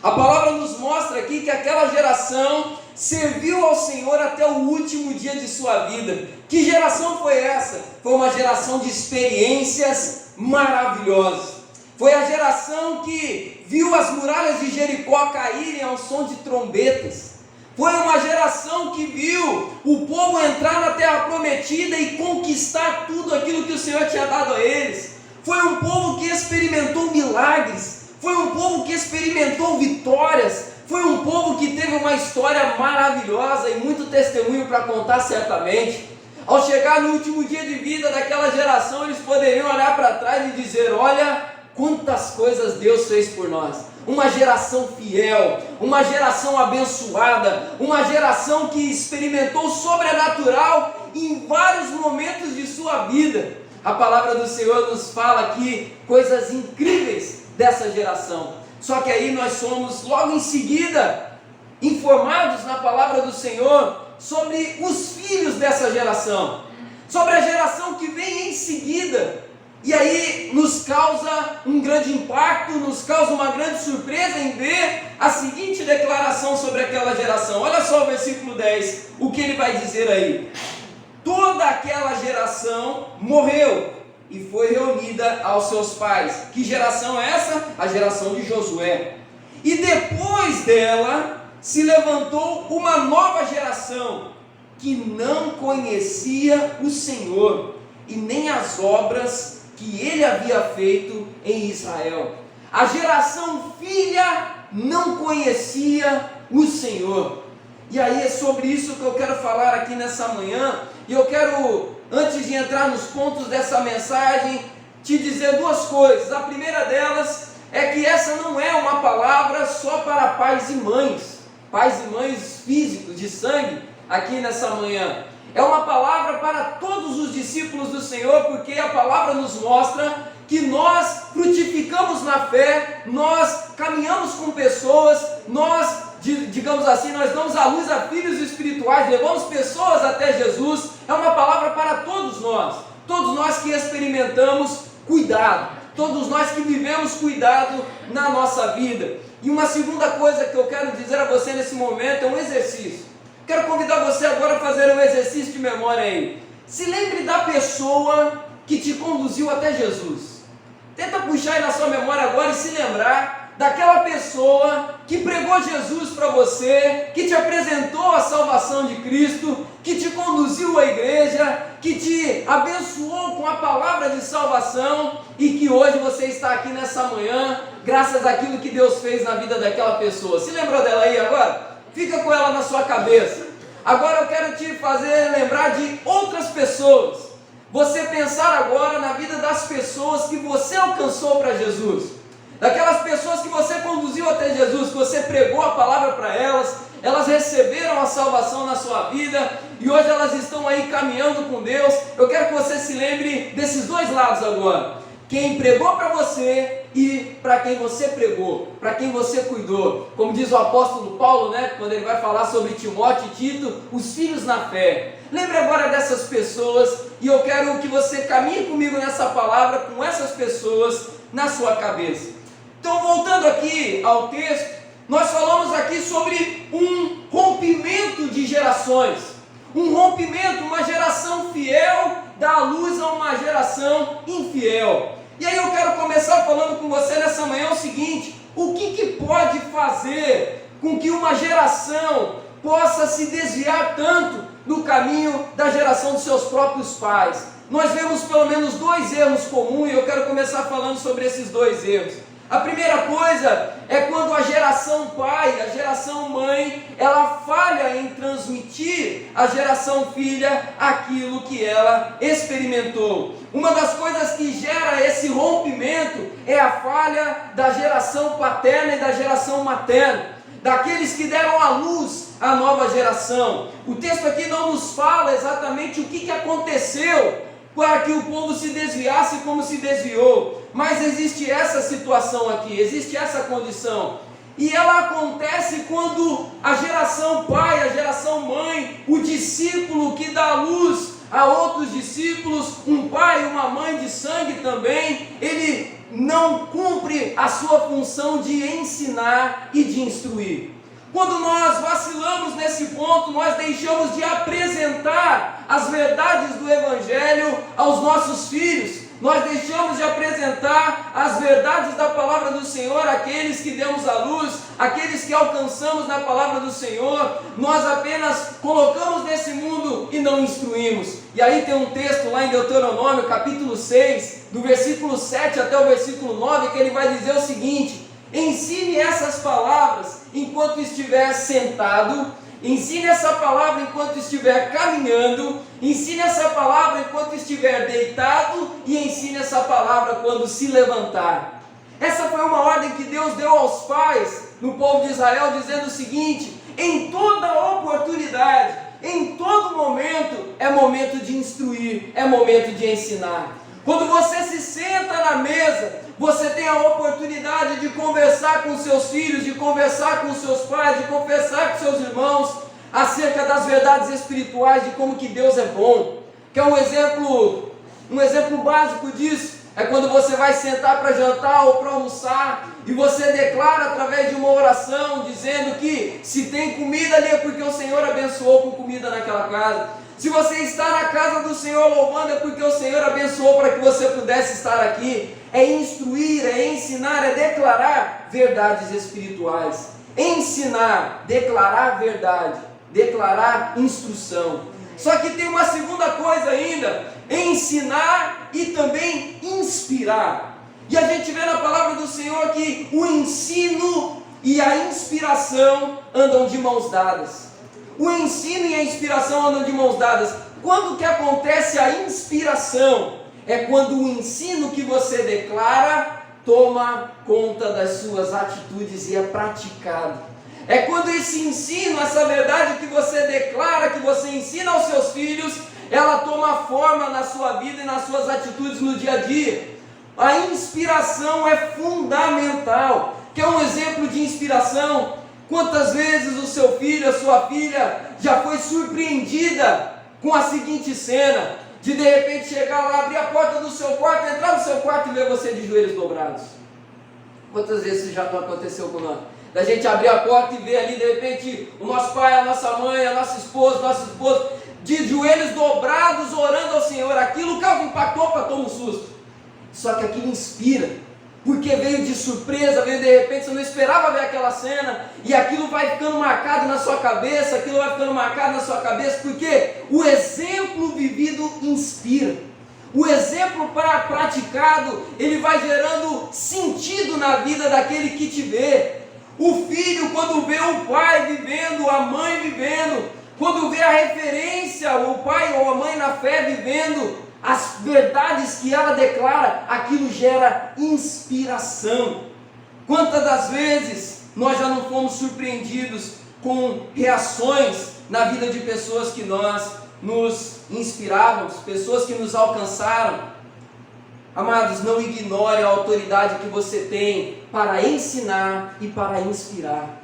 Speaker 3: A palavra nos mostra aqui que aquela geração serviu ao Senhor até o último dia de sua vida. Que geração foi essa? Foi uma geração de experiências maravilhosas. Foi a geração que viu as muralhas de Jericó caírem ao som de trombetas. Foi uma geração que viu o povo entrar na terra prometida e conquistar tudo aquilo que o Senhor tinha dado a eles. Foi um povo que experimentou milagres. Foi um povo que experimentou vitórias. Foi um povo que teve uma história maravilhosa e muito testemunho para contar certamente. Ao chegar no último dia de vida daquela geração, eles poderiam olhar para trás e dizer: olha quantas coisas Deus fez por nós. Uma geração fiel, uma geração abençoada, uma geração que experimentou o sobrenatural em vários momentos de sua vida. A palavra do Senhor nos fala aqui coisas incríveis dessa geração. Só que aí nós somos logo em seguida informados na palavra do Senhor sobre os filhos dessa geração, sobre a geração que vem em seguida. E aí nos causa um grande impacto, nos causa uma grande surpresa em ver a seguinte declaração sobre aquela geração. Olha só o versículo 10, o que ele vai dizer aí: toda aquela geração morreu e foi reunida aos seus pais. Que geração é essa? A geração de Josué. E depois dela se levantou uma nova geração que não conhecia o Senhor e nem as obras que ele havia feito em Israel. A geração filha não conhecia o Senhor. E aí é sobre isso que eu quero falar aqui nessa manhã. E eu quero, antes de entrar nos pontos dessa mensagem, te dizer duas coisas. A primeira delas é que essa não é uma palavra só para pais e mães físicos, de sangue, aqui nessa manhã. É uma palavra para todos os discípulos do Senhor, porque a palavra nos mostra que nós frutificamos na fé, nós caminhamos com pessoas, nós, digamos assim, nós damos à luz a filhos espirituais, levamos pessoas até Jesus. É uma palavra para todos nós que experimentamos cuidado, todos nós que vivemos cuidado na nossa vida. E uma segunda coisa que eu quero dizer a você nesse momento é um exercício. Quero convidar você agora a fazer um exercício de memória aí. Se lembre da pessoa que te conduziu até Jesus. Tenta puxar aí na sua memória agora e se lembrar daquela pessoa que pregou Jesus para você, que te apresentou a salvação de Cristo, que te conduziu à igreja, que te abençoou com a palavra de salvação e que hoje você está aqui nessa manhã graças àquilo que Deus fez na vida daquela pessoa. Se lembrou dela aí agora? Fica com ela na sua cabeça. Agora eu quero te fazer lembrar de outras pessoas. Você pensar agora na vida das pessoas que você alcançou para Jesus. Daquelas pessoas que você conduziu até Jesus, que você pregou a palavra para elas, elas receberam a salvação na sua vida e hoje elas estão aí caminhando com Deus. Eu quero que você se lembre desses dois lados agora. Quem pregou para você e para quem você pregou, para quem você cuidou. Como diz o apóstolo Paulo, quando ele vai falar sobre Timóteo e Tito, os filhos na fé. Lembre agora dessas pessoas e eu quero que você caminhe comigo nessa palavra, com essas pessoas na sua cabeça. Então, voltando aqui ao texto, nós falamos aqui sobre um rompimento de gerações. Um rompimento, uma geração fiel dá luz a uma geração infiel. E aí eu quero começar falando com você nessa manhã o seguinte: o que pode fazer com que uma geração possa se desviar tanto do caminho da geração dos seus próprios pais? Nós vemos pelo menos dois erros comuns e eu quero começar falando sobre esses dois erros. A primeira coisa é quando a geração pai, a geração mãe, ela falha em transmitir à geração filha aquilo que ela experimentou. Uma das coisas que gera esse rompimento é a falha da geração paterna e da geração materna, daqueles que deram à luz a nova geração. O texto aqui não nos fala exatamente o que aconteceu para que o povo se desviasse como se desviou, mas existe essa situação aqui, existe essa condição, e ela acontece quando a geração pai, a geração mãe, o discípulo que dá luz a outros discípulos, um pai e uma mãe de sangue também, ele não cumpre a sua função de ensinar e de instruir. Quando nós vacilamos nesse ponto, nós deixamos de apresentar as verdades do Evangelho aos nossos filhos. Nós deixamos de apresentar as verdades da palavra do Senhor àqueles que demos à luz, àqueles que alcançamos na palavra do Senhor. Nós apenas colocamos nesse mundo e não instruímos. E aí tem um texto lá em Deuteronômio, capítulo 6, do versículo 7 até o versículo 9, que ele vai dizer o seguinte: ensine essas palavras enquanto estiver sentado, ensine essa palavra enquanto estiver caminhando, ensine essa palavra enquanto estiver deitado e ensine essa palavra quando se levantar. Essa foi uma ordem que Deus deu aos pais no povo de Israel, dizendo o seguinte: em toda oportunidade, em todo momento, é momento de instruir, é momento de ensinar. Quando você se senta na mesa, você tem a oportunidade de conversar com seus filhos, de conversar com seus pais, de conversar com seus irmãos acerca das verdades espirituais, de como que Deus é bom. Que é um exemplo básico disso é quando você vai sentar para jantar ou para almoçar e você declara através de uma oração dizendo que se tem comida ali é porque o Senhor abençoou com comida naquela casa. Se você está na casa do Senhor louvando é porque o Senhor abençoou para que você pudesse estar aqui. É instruir, é ensinar, é declarar verdades espirituais. Ensinar, declarar verdade, declarar instrução. Só que tem uma segunda coisa ainda: ensinar e também inspirar. E a gente vê na palavra do Senhor que o ensino e a inspiração andam de mãos dadas. O ensino e a inspiração andam de mãos dadas. Quando que acontece a inspiração? É quando o ensino que você declara toma conta das suas atitudes e é praticado. É quando esse ensino, essa verdade que você declara, que você ensina aos seus filhos, ela toma forma na sua vida e nas suas atitudes no dia a dia. A inspiração é fundamental. Quer um exemplo de inspiração? Quantas vezes o seu filho, a sua filha já foi surpreendida com a seguinte cena, de repente chegar lá, abrir a porta do seu quarto, entrar no seu quarto e ver você de joelhos dobrados? Quantas vezes isso já não aconteceu com nós? Da gente abrir a porta e ver ali de repente o nosso pai, a nossa mãe, a nossa esposa, nosso esposo de joelhos dobrados orando ao Senhor. Aquilo causa impactou para tomar um susto. Só que aquilo inspira, porque veio de surpresa, veio de repente, você não esperava ver aquela cena, e aquilo vai ficando marcado na sua cabeça, porque o exemplo vivido inspira. O exemplo praticado, ele vai gerando sentido na vida daquele que te vê. O filho, quando vê o pai vivendo, a mãe vivendo, quando vê a referência, o pai ou a mãe na fé vivendo as verdades que ela declara, aquilo gera inspiração. Quantas das vezes nós já não fomos surpreendidos com reações na vida de pessoas que nós nos inspirávamos, pessoas que nos alcançaram? Amados, não ignore a autoridade que você tem para ensinar e para inspirar.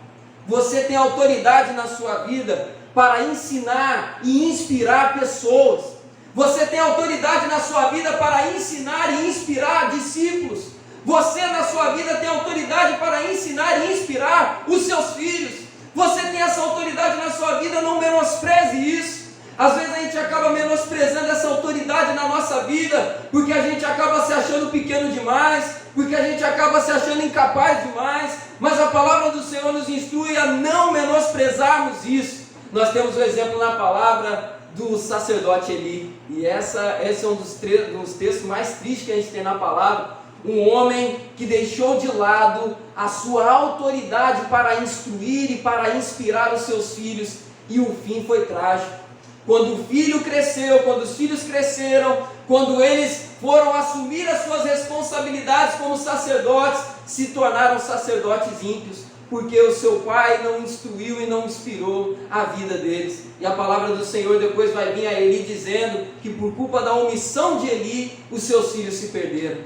Speaker 3: Você tem autoridade na sua vida para ensinar e inspirar pessoas. Você tem autoridade na sua vida para ensinar e inspirar discípulos. Você na sua vida tem autoridade para ensinar e inspirar os seus filhos. Você tem essa autoridade na sua vida, não menospreze isso. Às vezes a gente acaba menosprezando essa autoridade na nossa vida, porque a gente acaba se achando pequeno demais, porque a gente acaba se achando incapaz demais, mas a palavra do Senhor nos instrui a não menosprezarmos isso. Nós temos o exemplo na palavra do sacerdote Eli, e esse é um dos textos mais tristes que a gente tem na palavra. Um homem que deixou de lado a sua autoridade para instruir e para inspirar os seus filhos, e o fim foi trágico. Quando o filho cresceu, quando os filhos cresceram, quando eles foram assumir as suas responsabilidades como sacerdotes, se tornaram sacerdotes ímpios, porque o seu pai não instruiu e não inspirou a vida deles. E a palavra do Senhor depois vai vir a Eli dizendo que por culpa da omissão de Eli, os seus filhos se perderam.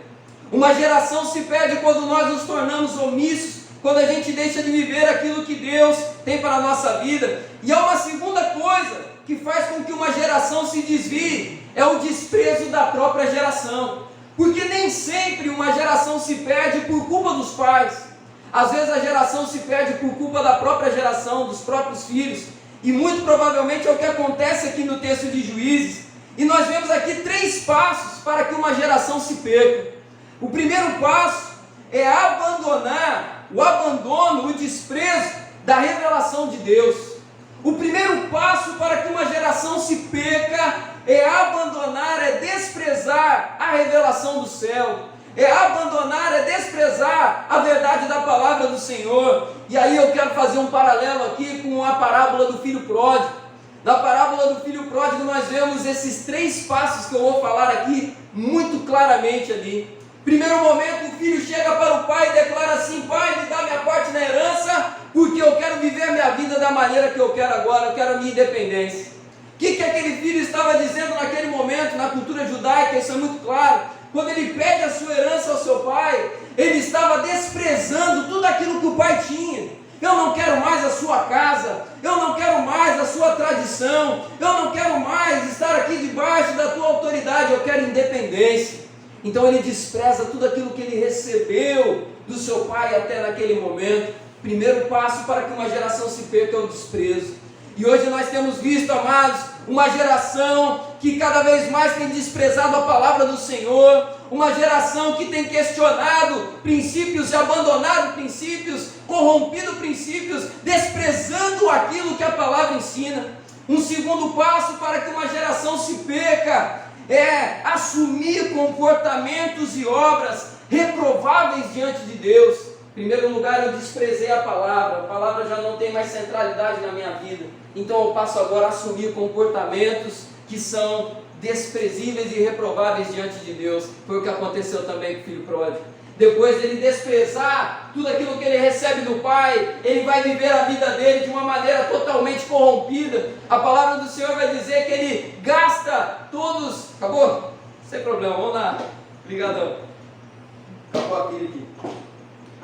Speaker 3: Uma geração se perde quando nós nos tornamos omissos, quando a gente deixa de viver aquilo que Deus tem para a nossa vida. E há uma segunda coisa que faz com que uma geração se desvie, é o desprezo da própria geração. Porque nem sempre uma geração se perde por culpa dos pais. Às vezes a geração se perde por culpa da própria geração, dos próprios filhos. E muito provavelmente é o que acontece aqui no texto de Juízes. E nós vemos aqui 3 passos para que uma geração se perca. O primeiro passo é abandonar, o abandono, o desprezo da revelação de Deus. O primeiro passo para que uma geração se perca é abandonar, é desprezar a revelação do céu. É abandonar, é desprezar a verdade da palavra do Senhor. E aí eu quero fazer um paralelo aqui com a parábola do filho pródigo. Na parábola do filho pródigo nós vemos esses 3 passos que eu vou falar aqui muito claramente ali. Primeiro momento, o filho chega para o pai e declara assim: pai, me dá minha parte na herança, porque eu quero viver a minha vida da maneira que eu quero agora, eu quero a minha independência. O que aquele filho estava dizendo naquele momento, na cultura judaica? Isso é muito claro. Quando ele pede a sua herança ao seu pai, ele estava desprezando tudo aquilo que o pai tinha. Eu não quero mais a sua casa, eu não quero mais a sua tradição, eu não quero mais estar aqui debaixo da tua autoridade, eu quero independência. Então ele despreza tudo aquilo que ele recebeu do seu pai até naquele momento. Primeiro passo para que uma geração se perca é o desprezo. E hoje nós temos visto, amados, uma geração que cada vez mais tem desprezado a palavra do Senhor, uma geração que tem questionado princípios e abandonado princípios, corrompido princípios, desprezando aquilo que a palavra ensina. Um segundo passo para que uma geração se perca é assumir comportamentos e obras reprováveis diante de Deus. Em primeiro lugar, eu desprezei a palavra já não tem mais centralidade na minha vida. Então eu passo agora a assumir comportamentos que são desprezíveis e reprováveis diante de Deus. Foi o que aconteceu também com o filho pródigo. Depois dele desprezar tudo aquilo que ele recebe do pai, ele vai viver a vida dele de uma maneira totalmente corrompida. A palavra do Senhor vai dizer que ele gasta todos... Acabou? Sem problema, vamos lá. Obrigadão. Acabou aquele aqui.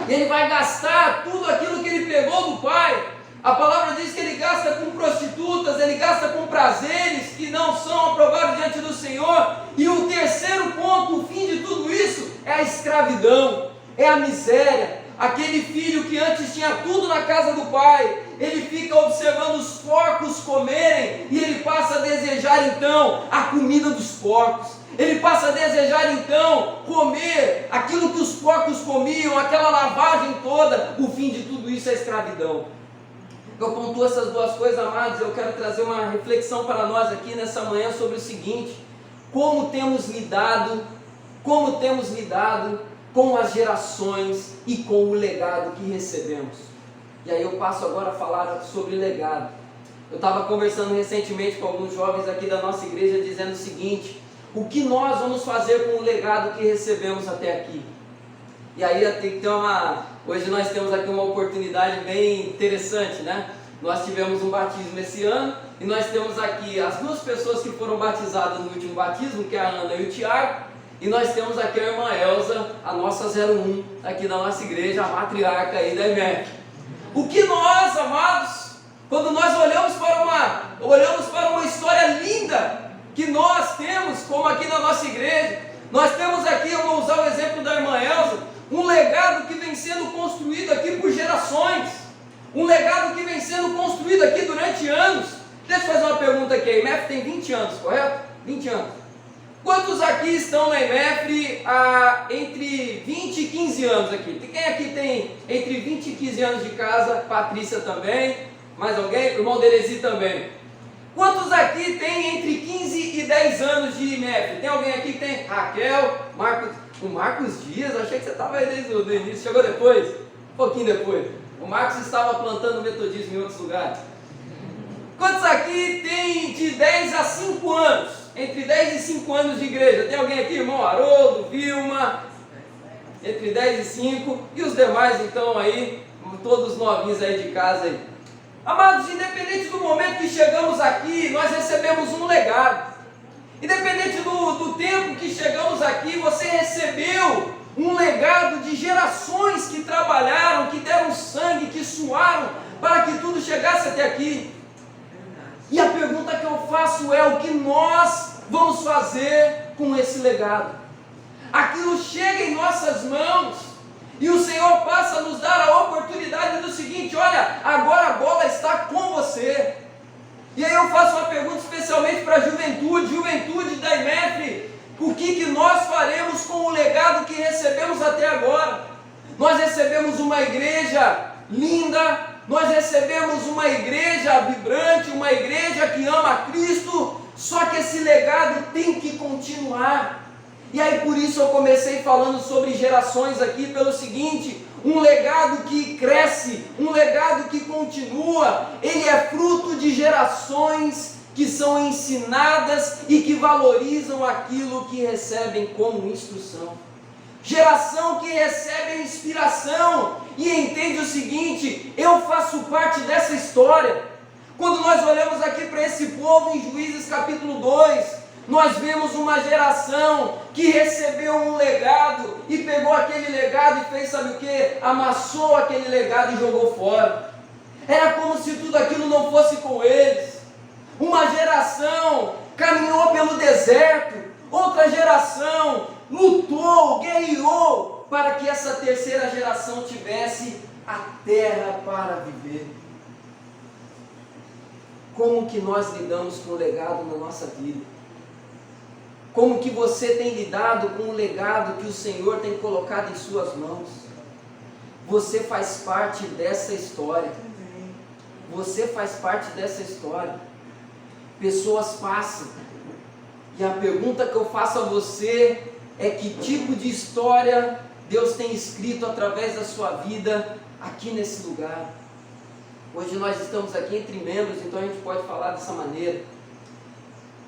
Speaker 3: E ele vai gastar tudo aquilo que ele pegou do pai. A palavra diz que ele gasta com prostitutas, ele gasta com prazeres que não são aprovados diante do Senhor. E o terceiro ponto, o fim de tudo isso, é a escravidão, é a miséria. Aquele filho que antes tinha tudo na casa do pai, ele fica observando os porcos comerem e ele passa a desejar então a comida dos porcos. Ele passa a desejar então comer aquilo que os porcos comiam, aquela lavagem toda. O fim de tudo isso é a escravidão. Eu pontuo essas 2 coisas, amados. Eu quero trazer uma reflexão para nós aqui nessa manhã sobre o seguinte: como temos lidado com as gerações e com o legado que recebemos. E aí eu passo agora a falar sobre legado. Eu estava conversando recentemente com alguns jovens aqui da nossa igreja, dizendo o seguinte: o que nós vamos fazer com o legado que recebemos até aqui? E aí tem que ter hoje nós temos aqui uma oportunidade bem interessante, né? Nós tivemos um batismo esse ano e nós temos aqui as 2 pessoas que foram batizadas no último batismo, que é a Ana e o Tiago, e nós temos aqui a irmã Elza, a nossa 01 aqui da nossa igreja, a matriarca aí da IMEC. O que nós, amados, quando nós olhamos para uma história linda que nós temos, como aqui na nossa igreja, nós temos aqui, eu vou usar o exemplo da irmã Elza, um legado que vem sendo construído aqui por gerações, um legado que vem sendo construído aqui durante anos. Deixa eu fazer uma pergunta aqui, a IMEF tem 20 anos, correto? 20 anos. Quantos aqui estão na IMEF há entre 20 e 15 anos aqui? Quem aqui tem entre 20 e 15 anos de casa? Patrícia também, mais alguém? O irmão Deresi também. Quantos aqui tem entre 15 e 10 anos de IMEF? Tem alguém aqui que tem? Raquel, o Marcos Dias, achei que você estava aí desde o início, chegou depois? Um pouquinho depois. O Marcos estava plantando metodismo em outros lugares. Quantos aqui tem de 10 a 5 anos? Entre 10 e 5 anos de igreja? Tem alguém aqui, irmão Haroldo, Vilma? Entre 10 e 5. E os demais então aí, todos novinhos aí de casa aí. Amados, independente do momento que chegamos aqui, nós recebemos um legado. Independente do tempo que chegamos aqui, você recebeu um legado de gerações que trabalharam, que deram sangue, que suaram para que tudo chegasse até aqui. E a pergunta que eu faço é: o que nós vamos fazer com esse legado? aquilo chega em nossas mãos, e o Senhor passa a nos dar a oportunidade do seguinte: olha, agora a bola está com você. E aí eu faço uma pergunta especialmente para a juventude da IMEF: o que nós faremos com o legado que recebemos até agora? Nós recebemos uma igreja linda, nós recebemos uma igreja vibrante, uma igreja que ama a Cristo, só que esse legado tem que continuar. E aí por isso eu comecei falando sobre gerações aqui, pelo seguinte: um legado que cresce, um legado que continua, ele é fruto de gerações que são ensinadas e que valorizam aquilo que recebem como instrução. Geração que recebe inspiração e entende o seguinte: eu faço parte dessa história. Quando nós olhamos aqui para esse povo em Juízes capítulo 2, nós vemos uma geração que recebeu um legado e pegou aquele legado e fez, sabe o que? Amassou aquele legado e jogou fora. Era como se tudo aquilo não fosse com eles. Uma geração caminhou pelo deserto, outra geração lutou, guerreou para que essa terceira geração tivesse a terra para viver. Como que nós lidamos com o legado na nossa vida? Como que você tem lidado com o legado que o Senhor tem colocado em suas mãos? Você faz parte dessa história. Você faz parte dessa história. Pessoas passam. E a pergunta que eu faço a você é: que tipo de história Deus tem escrito através da sua vida aqui nesse lugar? Hoje nós estamos aqui entre membros, então a gente pode falar dessa maneira.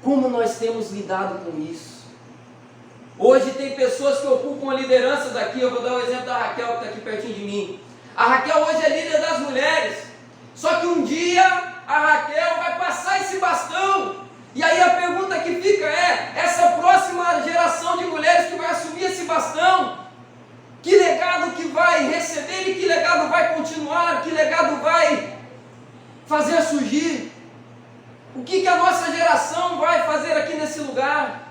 Speaker 3: Como nós temos lidado com isso? Hoje tem pessoas que ocupam lideranças aqui. Eu vou dar o exemplo da Raquel, que está aqui pertinho de mim. A Raquel hoje é líder das mulheres. Só que um dia a Raquel vai passar esse bastão. E aí a pergunta que fica é: essa próxima geração de mulheres que vai assumir esse bastão, que legado que vai receber e que legado vai continuar, que legado vai fazer surgir? O que a nossa geração vai fazer aqui nesse lugar?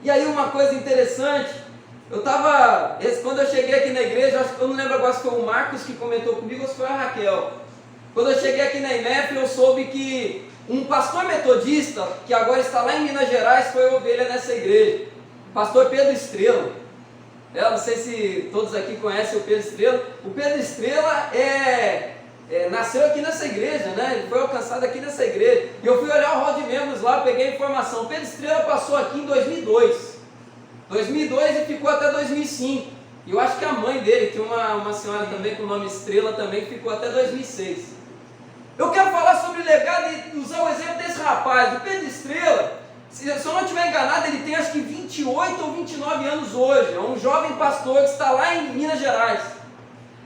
Speaker 3: E aí uma coisa interessante, quando eu cheguei aqui na igreja, eu não lembro agora se foi o Marcos que comentou comigo ou se foi a Raquel. Quando eu cheguei aqui na IMEF, eu soube que um pastor metodista, que agora está lá em Minas Gerais, foi ovelha nessa igreja. Pastor Pedro Estrela. Eu não sei se todos aqui conhecem o Pedro Estrela. O Pedro Estrela nasceu aqui nessa igreja, né? Ele foi alcançado aqui nessa igreja. E eu fui olhar o rol de membros lá, peguei a informação. O Pedro Estrela passou aqui em 2002 e ficou até 2005. E eu acho que a mãe dele, tinha uma senhora também com o nome Estrela também, que ficou até 2006. Eu quero falar sobre legado e usar o exemplo desse rapaz. O Pedro Estrela, se eu não estiver enganado, ele tem acho que 28 ou 29 anos hoje. É um jovem pastor que está lá em Minas Gerais.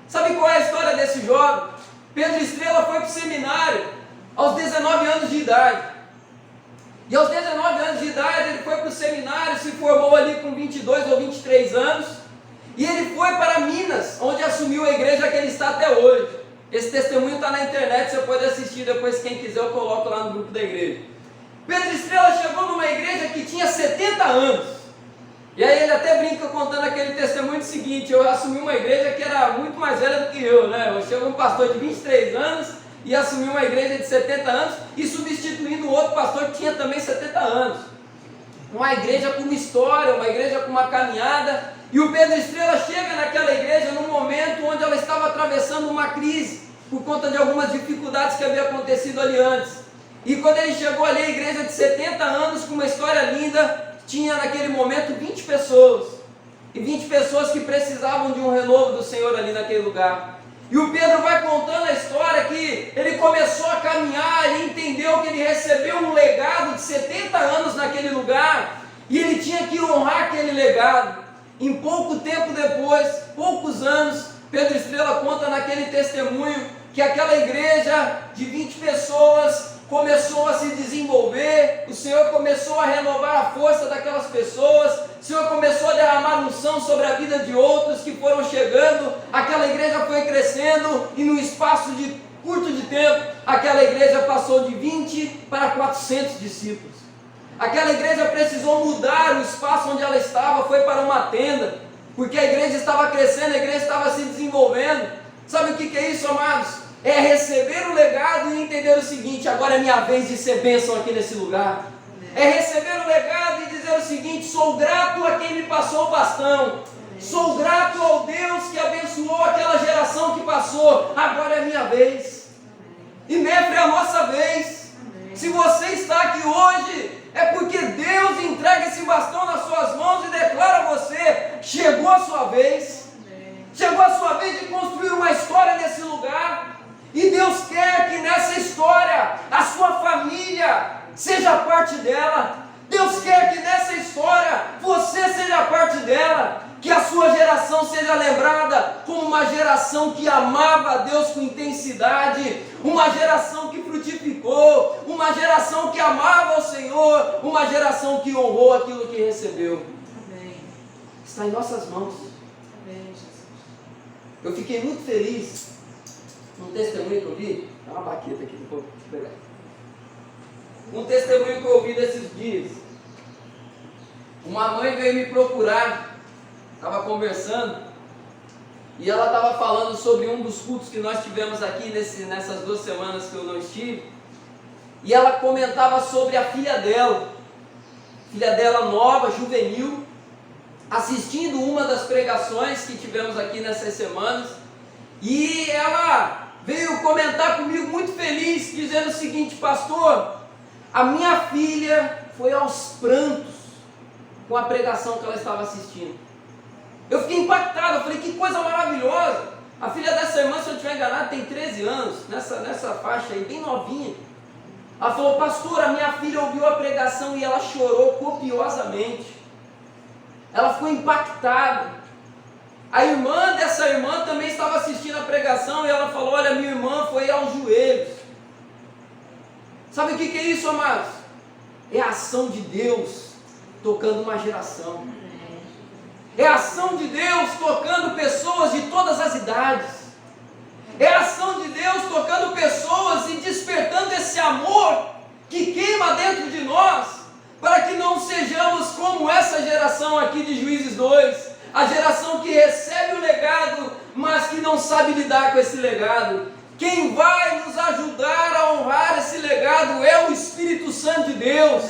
Speaker 3: Sabe qual é a história desse jovem? Pedro Estrela foi para o seminário aos 19 anos de idade. E aos 19 anos de idade ele foi para o seminário, se formou ali com 22 ou 23 anos. E ele foi para Minas, onde assumiu a igreja que ele está até hoje. Esse testemunho está na internet, você pode assistir depois, quem quiser eu coloco lá no grupo da igreja. Pedro Estrela chegou numa igreja que tinha 70 anos. E aí ele até brinca contando aquele testemunho seguinte: eu assumi uma igreja que era muito mais velha do que eu, né? Eu chego um pastor de 23 anos e assumi uma igreja de 70 anos e substituindo outro pastor que tinha também 70 anos. Uma igreja com uma história, uma igreja com uma caminhada. E o Pedro Estrela chega naquela igreja num momento onde ela estava atravessando uma crise por conta de algumas dificuldades que havia acontecido ali antes. E quando ele chegou ali, a igreja de 70 anos, com uma história linda, tinha naquele momento 20 pessoas. E 20 pessoas que precisavam de um renovo do Senhor ali naquele lugar. E o Pedro vai contando a história que ele começou a caminhar, ele entendeu que ele recebeu um legado de 70 anos naquele lugar. E ele tinha que honrar aquele legado. Em pouco tempo depois, poucos anos, Pedro Estrela conta naquele testemunho que aquela igreja de 20 pessoas começou a se desenvolver, o Senhor começou a renovar a força daquelas pessoas, o Senhor começou a derramar unção sobre a vida de outros que foram chegando, aquela igreja foi crescendo e num espaço de curto de tempo, aquela igreja passou de 20 para 400 discípulos. Aquela igreja precisou mudar o espaço onde ela estava, foi para uma tenda, porque a igreja estava crescendo, a igreja estava se desenvolvendo. Sabe o que é isso, amados? É receber o legado e entender o seguinte: agora é minha vez de ser bênção aqui nesse lugar. É receber o legado e dizer o seguinte: sou grato a quem me passou o bastão, sou grato ao Deus que abençoou aquela geração que passou, agora é a minha vez. E Mefre, é a nossa vez. Se você está aqui hoje, é porque Deus entrega esse bastão nas suas mãos e declara a você: chegou a sua vez. Chegou a sua vez de construir uma história nesse lugar. E Deus quer que nessa história a sua família seja parte dela. Deus quer que nessa história você seja parte dela. Que a sua geração seja lembrada como uma geração que amava a Deus com intensidade, uma geração que frutificou, uma geração que amava o Senhor, uma geração que honrou aquilo que recebeu.
Speaker 5: Amém.
Speaker 3: Está em nossas mãos.
Speaker 5: Amém, Jesus.
Speaker 3: Eu fiquei muito feliz num testemunho que eu vi. Dá uma baqueta aqui, vou pegar. Um testemunho que eu ouvi desses dias. Uma mãe veio me procurar. Estava conversando e ela estava falando sobre um dos cultos que nós tivemos aqui nessas 2 semanas que eu não estive, e ela comentava sobre a filha dela nova, juvenil, assistindo uma das pregações que tivemos aqui nessas semanas, e ela veio comentar comigo muito feliz, dizendo o seguinte: pastor, a minha filha foi aos prantos com a pregação que ela estava assistindo. Eu fiquei impactado, eu falei: que coisa maravilhosa. A filha dessa irmã, se eu não estiver enganado, tem 13 anos, nessa faixa aí, bem novinha. Ela falou: pastor, a minha filha ouviu a pregação e ela chorou copiosamente. Ela ficou impactada. A irmã dessa irmã também estava assistindo a pregação e ela falou: olha, minha irmã foi aos joelhos. Sabe o que é isso, amados? É a ação de Deus tocando uma geração. É a ação de Deus tocando pessoas de todas as idades. É a ação de Deus tocando pessoas e despertando esse amor que queima dentro de nós, para que não sejamos como essa geração aqui de Juízes 2, a geração que recebe o legado, mas que não sabe lidar com esse legado. Quem vai nos ajudar a honrar esse legado é o Espírito Santo de Deus.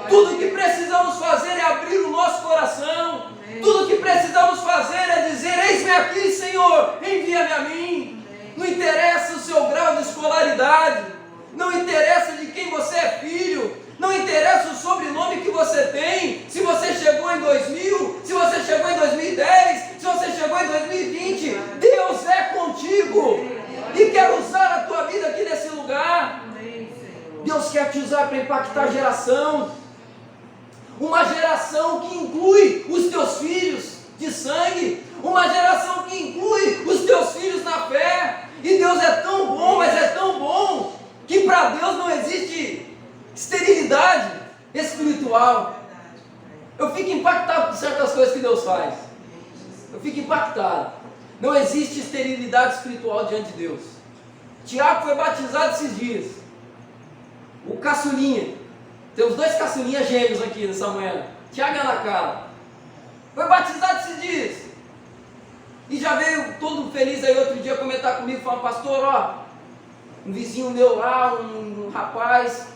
Speaker 3: Tudo que precisamos fazer é abrir o nosso coração. Tudo que precisamos fazer é dizer: eis-me aqui, Senhor, envia-me a mim. Não interessa o seu grau de escolaridade, não interessa de quem você é filho, não interessa o sobrenome que você tem, se você chegou em 2000, se você chegou em 2010, se você chegou em 2020, Deus é contigo e quer usar a tua vida aqui nesse lugar. Deus quer te usar para impactar a geração. Uma geração que inclui os teus filhos de sangue, uma geração que inclui os teus filhos na fé. E Deus é tão bom, mas é tão bom, que para Deus não existe esterilidade espiritual. Eu fico impactado com certas coisas que Deus faz. Eu fico impactado. Não existe esterilidade espiritual diante de Deus. Tiago foi batizado esses dias. O caçulinha. Temos 2 caçulinhas gêmeos aqui nessa manhã, Tiago e Ana Carla. Foi batizado esses dias. E já veio todo feliz aí outro dia comentar comigo, falando: pastor, ó, um vizinho meu lá, um rapaz,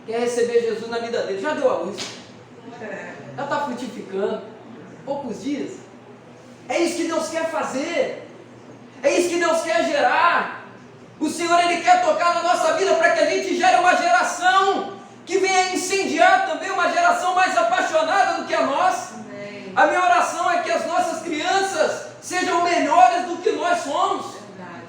Speaker 3: quer receber Jesus na vida dele. Já deu a luz. Já está frutificando. Poucos dias. É isso que Deus quer fazer. É isso que Deus quer gerar. O Senhor, Ele quer tocar na nossa vida para que a gente gere uma geração que venha incendiar também uma geração mais apaixonada do que a nossa. Amém. A minha oração é que as nossas crianças sejam melhores do que nós somos,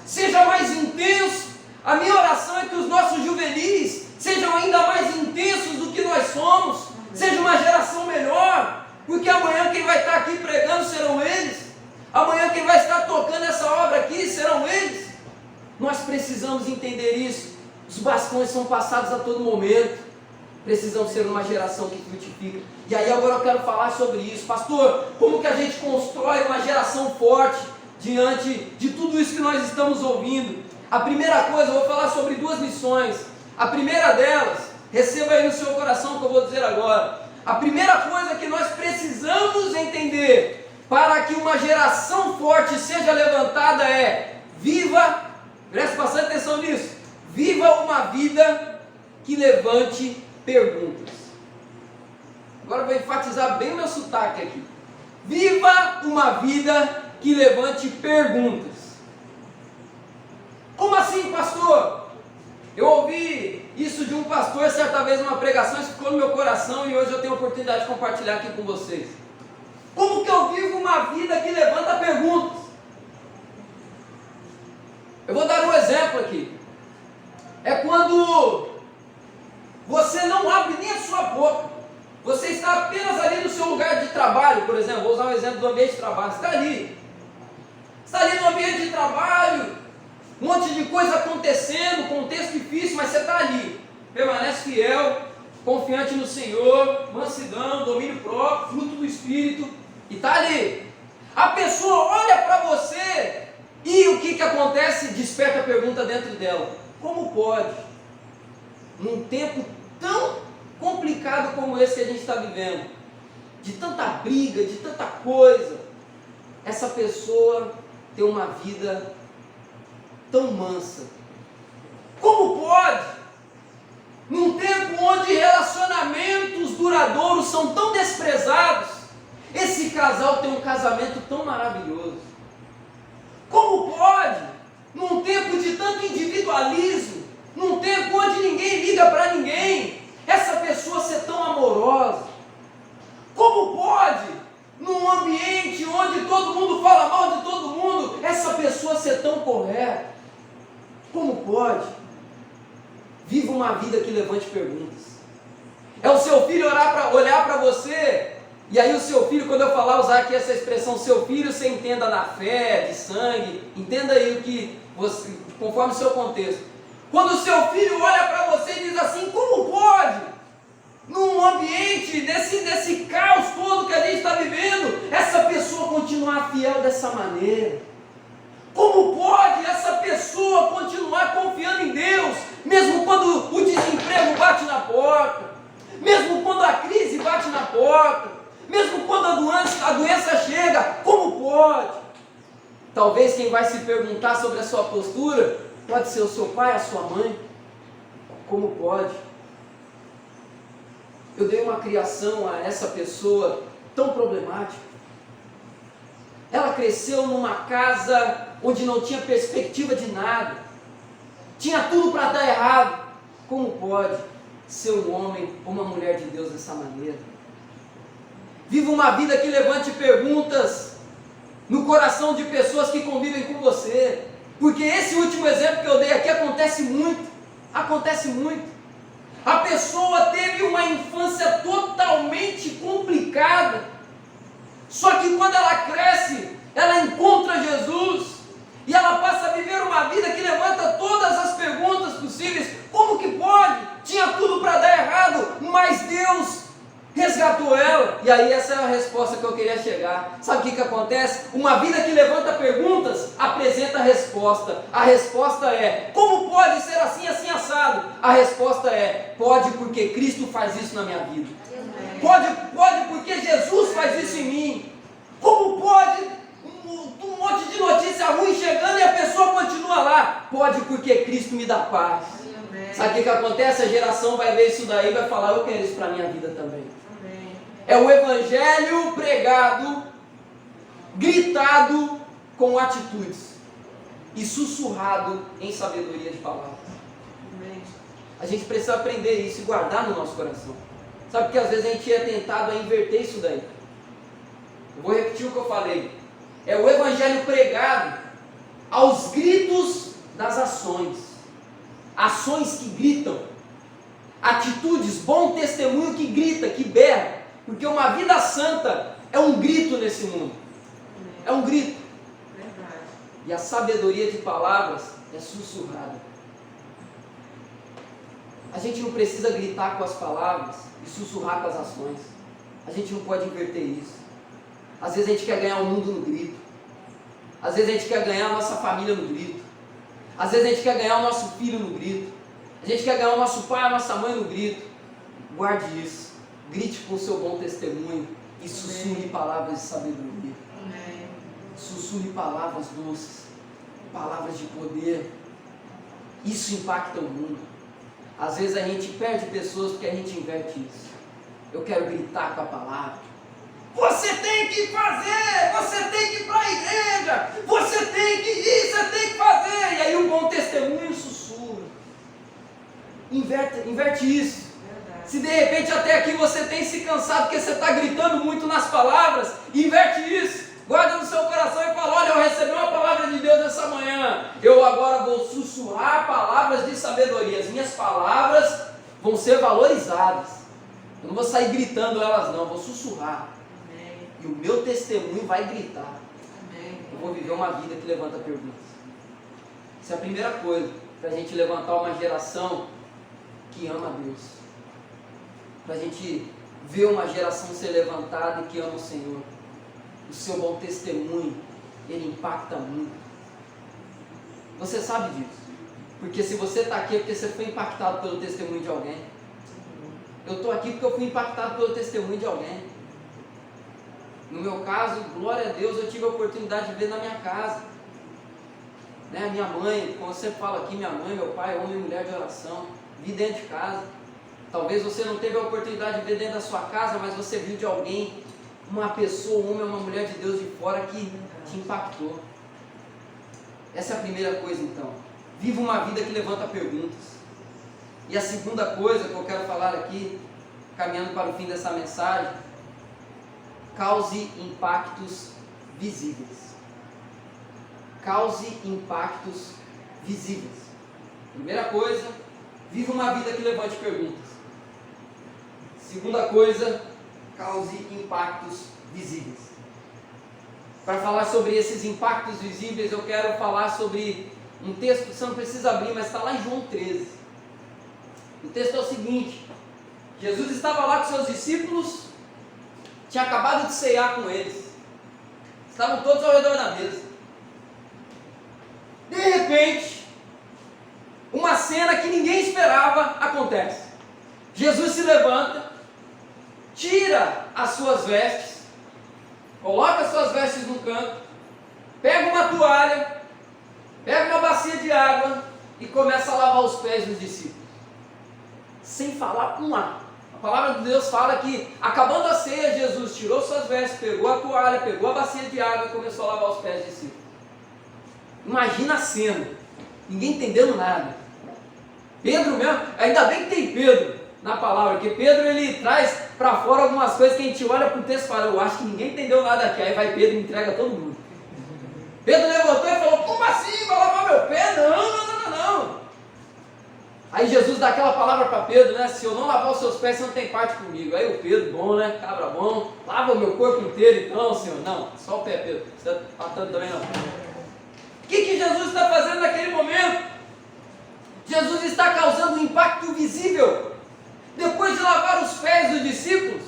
Speaker 3: seja mais intenso. A minha oração é que os nossos juvenis sejam ainda mais intensos do que nós somos, seja uma geração melhor, porque amanhã quem vai estar aqui pregando serão eles, amanhã quem vai estar tocando essa obra aqui serão eles. Nós precisamos entender isso. Os bastões são passados a todo momento. Precisamos ser uma geração que frutifica. E aí agora eu quero falar sobre isso. Pastor, como que a gente constrói uma geração forte diante de tudo isso que nós estamos ouvindo? A primeira coisa, eu vou falar sobre 2 missões. A primeira delas, receba aí no seu coração o que eu vou dizer agora. A primeira coisa que nós precisamos entender para que uma geração forte seja levantada é: viva, preste bastante atenção nisso, viva uma vida que levante perguntas. Agora eu vou enfatizar bem o meu sotaque aqui. Viva uma vida que levante perguntas. Como assim, pastor? Eu ouvi isso de um pastor certa vez numa pregação, isso ficou no meu coração e hoje eu tenho a oportunidade de compartilhar aqui com vocês. Como que eu vivo uma vida que levanta perguntas? Eu vou dar um exemplo aqui. É quando você não abre nem a sua boca. Você está apenas ali no seu lugar de trabalho, por exemplo. Vou usar um exemplo do ambiente de trabalho. Você está ali. Está ali no ambiente de trabalho, um monte de coisa acontecendo, contexto difícil, mas você está ali. Permanece fiel, confiante no Senhor, mansidão, domínio próprio, fruto do Espírito. E está ali. A pessoa olha para você e o que acontece? Desperta a pergunta dentro dela: como pode, num tempo tão complicado como esse que a gente está vivendo, de tanta briga, de tanta coisa, essa pessoa ter uma vida tão mansa? Como pode, num tempo onde relacionamentos duradouros são tão desprezados, esse casal ter um casamento tão maravilhoso? Como pode, num tempo de tanto individualismo, num tempo onde ninguém liga para ninguém, essa pessoa ser tão amorosa? Como pode, num ambiente onde todo mundo fala mal de todo mundo, essa pessoa ser tão correta? Como pode? Viva uma vida que levante perguntas. É o seu filho olhar para você, e aí o seu filho, quando eu usar aqui essa expressão, seu filho, você entenda na fé, de sangue, entenda aí o que você, conforme o seu contexto. Quando o seu filho olha para você e diz assim: como pode, num ambiente desse caos todo que a gente está vivendo, essa pessoa continuar fiel dessa maneira? Como pode essa pessoa continuar confiando em Deus, mesmo quando o desemprego bate na porta, mesmo quando a crise bate na porta, mesmo quando a doença chega? Como pode? Talvez quem vai se perguntar sobre a sua postura pode ser o seu pai, a sua mãe. Como pode? Eu dei uma criação a essa pessoa tão problemática. Ela cresceu numa casa onde não tinha perspectiva de nada, tinha tudo para dar errado. Como pode ser um homem ou uma mulher de Deus dessa maneira? Viva uma vida que levante perguntas no coração de pessoas que convivem com você, porque esse último exemplo que eu dei aqui acontece muito. A pessoa teve uma infância totalmente complicada, só que quando ela cresce, ela encontra Jesus, e ela passa a viver uma vida que levanta todas as perguntas possíveis. Como que pode? Tinha tudo para dar errado, mas Deus resgatou ela. E aí essa é a resposta que eu queria chegar. Sabe o que acontece? Uma vida que levanta perguntas apresenta a resposta. A resposta é: como pode ser assim, assim, assado? A resposta é: pode, porque Cristo faz isso na minha vida. Pode porque Jesus faz isso em mim. Como pode um monte de notícia ruim chegando e a pessoa continua lá? Pode, porque Cristo me dá paz. Sabe o que acontece? A geração vai ver isso daí e vai falar: eu quero isso para a minha vida também. É o evangelho pregado, gritado com atitudes e sussurrado em sabedoria de palavras. A gente precisa aprender isso e guardar no nosso coração. Sabe, porque às vezes a gente é tentado a inverter isso daí. Eu vou repetir o que eu falei. É o evangelho pregado aos gritos das ações. Ações que gritam. Atitudes, bom testemunho que grita, que berra. Porque uma vida santa é um grito nesse mundo. É um grito. E a sabedoria de palavras é sussurrada. A gente não precisa gritar com as palavras e sussurrar com as ações. A gente não pode inverter isso. Às vezes a gente quer ganhar o mundo no grito. Às vezes a gente quer ganhar a nossa família no grito. Às vezes a gente quer ganhar o nosso filho no grito. A A gente quer ganhar o nosso pai, a nossa mãe no grito. Guarde isso. Grite com o seu bom testemunho e sussurre palavras de sabedoria.
Speaker 5: Amém.
Speaker 3: Sussurre palavras doces, palavras de poder. Isso impacta o mundo. Às vezes a gente perde pessoas porque a gente inverte isso. Eu quero gritar com a palavra. Você tem que fazer, você tem que ir para a igreja, você tem que ir, você tem que fazer. E aí o bom testemunho sussurra. Inverte isso. Se de repente até aqui você tem se cansado porque você está gritando muito nas palavras, inverte isso. Guarda no seu coração e fala: olha, eu recebi uma palavra de Deus essa manhã. Eu agora vou sussurrar palavras de sabedoria. As minhas palavras vão ser valorizadas. Eu não vou sair gritando elas não, eu vou sussurrar.
Speaker 5: Amém.
Speaker 3: E o meu testemunho vai gritar.
Speaker 5: Amém.
Speaker 3: Eu vou viver uma vida que levanta perguntas. Isso é a primeira coisa para a gente levantar uma geração que ama a Deus. Para a gente ver uma geração ser levantada e que ama o Senhor. O seu bom testemunho, ele impacta muito. Você sabe disso. Porque se você está aqui é porque você foi impactado pelo testemunho de alguém. Eu estou aqui porque eu fui impactado pelo testemunho de alguém. No meu caso, glória a Deus, eu tive a oportunidade de ver na minha casa. Né? Minha mãe, como você fala aqui, minha mãe, meu pai, homem e mulher de oração. Vi dentro de casa. Talvez você não teve a oportunidade de ver dentro da sua casa, mas você viu de alguém, uma pessoa, um homem ou uma mulher de Deus de fora que te impactou. Essa é a primeira coisa então. Viva uma vida que levanta perguntas. E a segunda coisa que eu quero falar aqui, caminhando para o fim dessa mensagem, cause impactos visíveis. Cause impactos visíveis. Primeira coisa, viva uma vida que levante perguntas. Segunda coisa, cause impactos visíveis. Para falar sobre esses impactos visíveis, eu quero falar sobre um texto que você não precisa abrir, mas está lá em João 13. O texto é o seguinte: Jesus estava lá com seus discípulos, tinha acabado de ceiar com eles, estavam todos ao redor da mesa. De repente, uma cena que ninguém esperava acontece. Jesus se levanta, tira as suas vestes, coloca as suas vestes no canto, pega uma toalha, pega uma bacia de água e começa a lavar os pés dos discípulos. Sem falar um A. A palavra de Deus fala que, acabando a ceia, Jesus tirou suas vestes, pegou a toalha, pegou a bacia de água e começou a lavar os pés dos discípulos. Imagina a cena, ninguém entendendo nada. Pedro mesmo, ainda bem que tem Pedro na palavra, porque Pedro ele traz para fora algumas coisas que a gente olha para o texto e fala: eu acho que ninguém entendeu nada aqui. Aí vai Pedro e entrega a todo mundo. Pedro levantou e falou: como assim? Vai lavar meu pé? Não. Aí Jesus dá aquela palavra para Pedro, né? Se eu não lavar os seus pés, você não tem parte comigo. Aí o Pedro, bom, né? Cabra bom, lava o meu corpo inteiro então, Senhor. Não, só o pé, Pedro. Você está matando também não. O que Jesus está fazendo naquele momento? Jesus está causando um impacto visível. Depois de lavar os pés dos discípulos,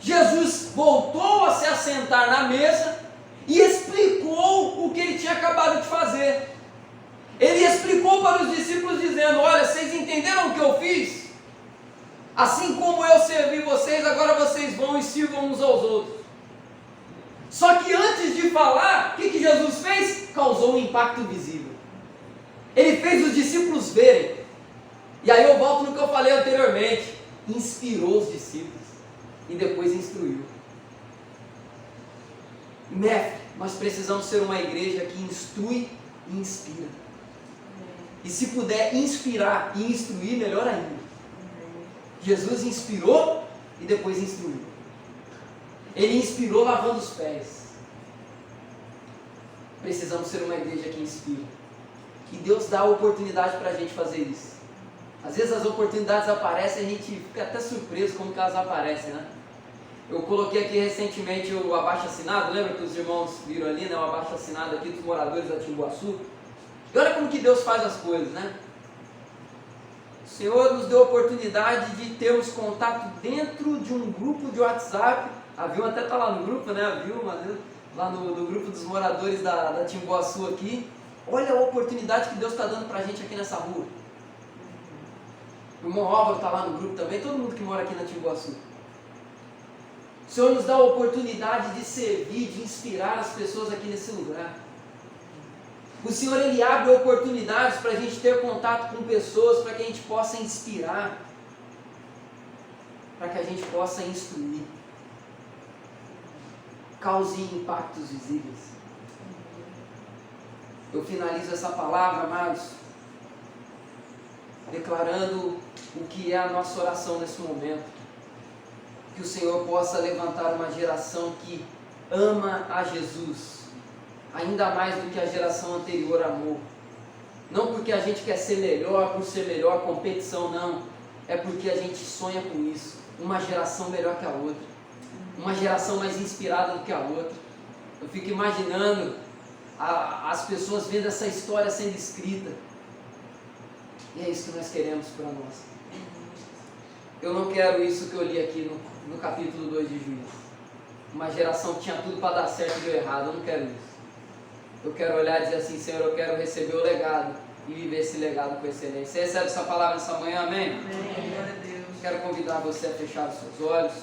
Speaker 3: Jesus voltou a se assentar na mesa e explicou o que ele tinha acabado de fazer. Ele explicou para os discípulos dizendo: olha, vocês entenderam o que eu fiz? Assim como eu servi vocês, agora vocês vão e sirvam uns aos outros. Só que antes de falar, o que Jesus fez? Causou um impacto visível. Ele fez os discípulos verem. E aí eu volto no que eu falei anteriormente. Inspirou os discípulos e depois instruiu. MEF, nós precisamos ser uma igreja que instrui e inspira. E se puder inspirar e instruir, melhor ainda. Jesus inspirou e depois instruiu. Ele inspirou lavando os pés. Precisamos ser uma igreja que inspira. E Deus dá a oportunidade para a gente fazer isso. Às vezes as oportunidades aparecem e a gente fica até surpreso como que elas aparecem, né? Eu coloquei aqui recentemente o abaixo-assinado, lembra que os irmãos viram ali, né? O abaixo-assinado aqui dos moradores da Timbuaçu. E olha como que Deus faz as coisas, né? O Senhor nos deu a oportunidade de termos contato dentro de um grupo de WhatsApp. A Vilma até está lá no grupo, né? A Vilma, lá no grupo dos moradores da Timbuaçu aqui. Olha a oportunidade que Deus está dando para a gente aqui nessa rua. O irmão Álvaro está lá no grupo também, todo mundo que mora aqui na Timbuaçu. O Senhor nos dá a oportunidade de servir, de inspirar as pessoas aqui nesse lugar. O Senhor, Ele abre oportunidades para a gente ter contato com pessoas, para que a gente possa inspirar, para que a gente possa instruir, cause impactos visíveis. Eu finalizo essa palavra, amados, declarando o que é a nossa oração nesse momento. Que o Senhor possa levantar uma geração que ama a Jesus, ainda mais do que a geração anterior amou. Não porque a gente quer ser melhor, por ser melhor, competição, não. É porque a gente sonha com isso. Uma geração melhor que a outra. Uma geração mais inspirada do que a outra. Eu fico imaginando as pessoas vendo essa história sendo escrita. E é isso que nós queremos para nós. Eu não quero isso que eu li aqui no capítulo 2 de Juízes. Uma geração que tinha tudo para dar certo e deu errado. Eu não quero isso. Eu quero olhar e dizer assim: Senhor, eu quero receber o legado e viver esse legado com excelência. Você recebe essa palavra nessa manhã, amém?
Speaker 5: Amém. Glória a Deus.
Speaker 3: Quero convidar você a fechar os seus olhos.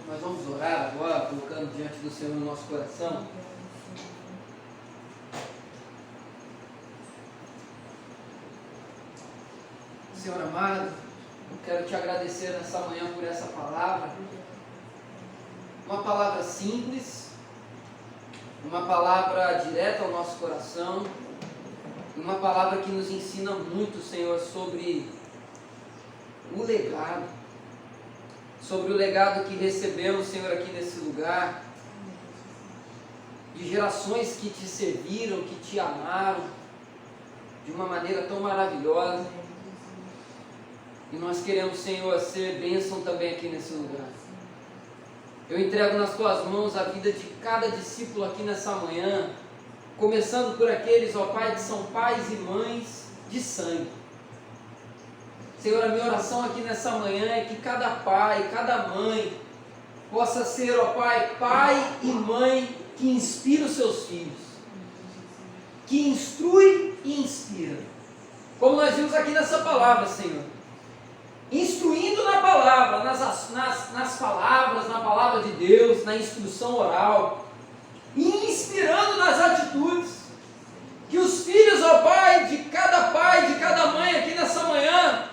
Speaker 3: Nós vamos orar agora, colocando diante do Senhor no nosso coração. Senhor amado, eu quero te agradecer nessa manhã por essa palavra. Uma palavra simples, uma palavra direta ao nosso coração, uma palavra que nos ensina muito, Senhor, sobre o legado. Sobre o legado que recebemos, Senhor, aqui nesse lugar, de gerações que te serviram, que te amaram, de uma maneira tão maravilhosa. E nós queremos, Senhor, ser bênção também aqui nesse lugar. Eu entrego nas tuas mãos a vida de cada discípulo aqui nessa manhã, começando por aqueles, ó Pai, que são pais e mães de sangue. Senhor, a minha oração aqui nessa manhã é que cada pai, cada mãe possa ser, ó Pai, pai e mãe que inspira os seus filhos, que instrui e inspira. Como nós vimos aqui nessa palavra, Senhor, instruindo na palavra, nas palavras, na palavra de Deus, na instrução oral, e inspirando nas atitudes. Que os filhos, ó Pai, de cada mãe aqui nessa manhã,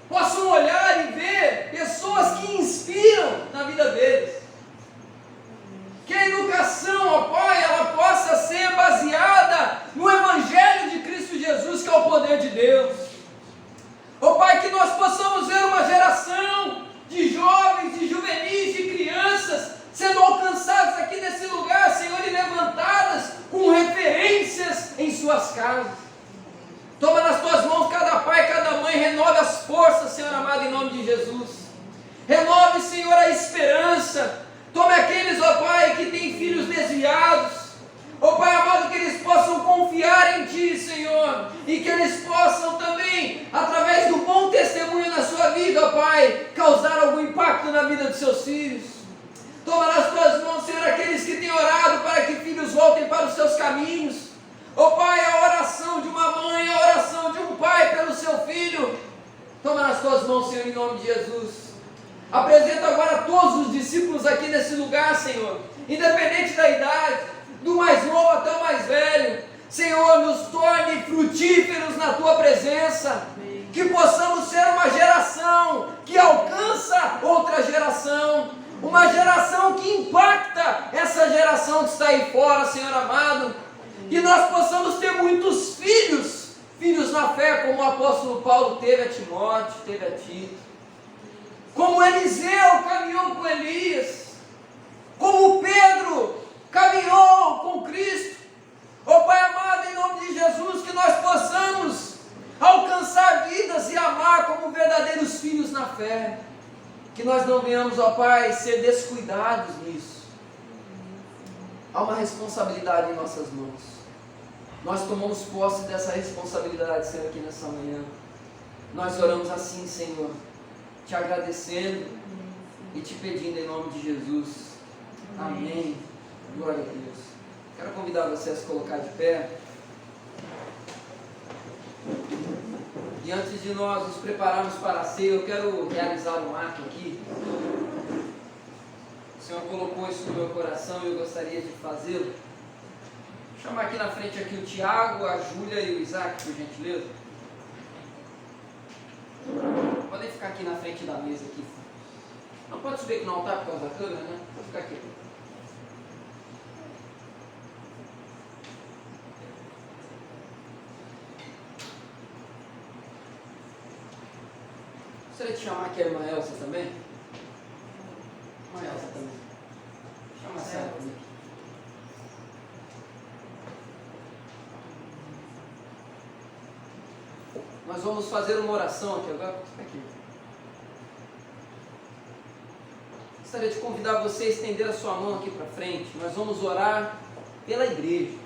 Speaker 3: possam olhar e ver pessoas que inspiram na vida deles. Que a educação, ó Pai, ela possa ser baseada no Evangelho de Cristo Jesus, que é o poder de Deus. Ó Pai, que nós possamos ver uma geração de jovens, de juvenis, de crianças sendo alcançadas aqui nesse lugar, Senhor, e levantadas com referências em suas casas. Toma nas tuas mãos cada pai, cada mãe, renove as forças, Senhor amado, em nome de Jesus. Renove, Senhor, a esperança. Tome aqueles, ó Pai, que têm filhos desviados. Ó Pai amado, que eles possam confiar em Ti, Senhor, e que eles possam também, através do bom testemunho na sua vida, ó Pai, causar algum impacto na vida dos seus filhos. Toma nas tuas mãos, Senhor, aqueles que têm orado para que filhos voltem para os seus caminhos. Ó Pai, a oração de uma mãe, a oração de um pai pelo seu filho. Toma nas tuas mãos, Senhor, em nome de Jesus. Apresenta agora todos os discípulos aqui nesse lugar, Senhor, independente da idade, do mais novo até o mais velho. Senhor, nos torne frutíferos na Tua presença. Amém. Que possamos ser uma geração que alcança outra geração, uma geração que impacta essa geração que está aí fora, Senhor amado. Que nós possamos ter muitos filhos na fé, como o apóstolo Paulo teve a Timóteo, teve a Tito, como Eliseu caminhou com Elias, como Pedro caminhou com Cristo. Ó Pai amado, em nome de Jesus, que nós possamos alcançar vidas e amar como verdadeiros filhos na fé, que nós não venhamos, ó Pai, ser descuidados nisso. Há uma responsabilidade em nossas mãos. Nós tomamos posse dessa responsabilidade, Senhor, aqui nessa manhã. Nós oramos assim, Senhor,
Speaker 2: te agradecendo e te pedindo em nome de Jesus. Amém. Glória a Deus. Quero convidar você a se colocar de pé. E antes de nós nos prepararmos para a ceia, eu quero realizar um ato aqui. O Senhor colocou isso no meu coração e eu gostaria de fazê-lo. Vou chamar aqui na frente aqui o Tiago, a Júlia e o Isaac, por gentileza. Podem ficar aqui na frente da mesa aqui. Não pode subir aqui no altar por causa da câmera, né? Pode ficar aqui. Gostaria de chamar aqui a irmã Elsa também. Irmã Elsa também. Chama a Sara também. Nós vamos fazer uma oração aqui agora. Aqui. Gostaria de convidar você a estender a sua mão aqui para frente. Nós vamos orar pela igreja.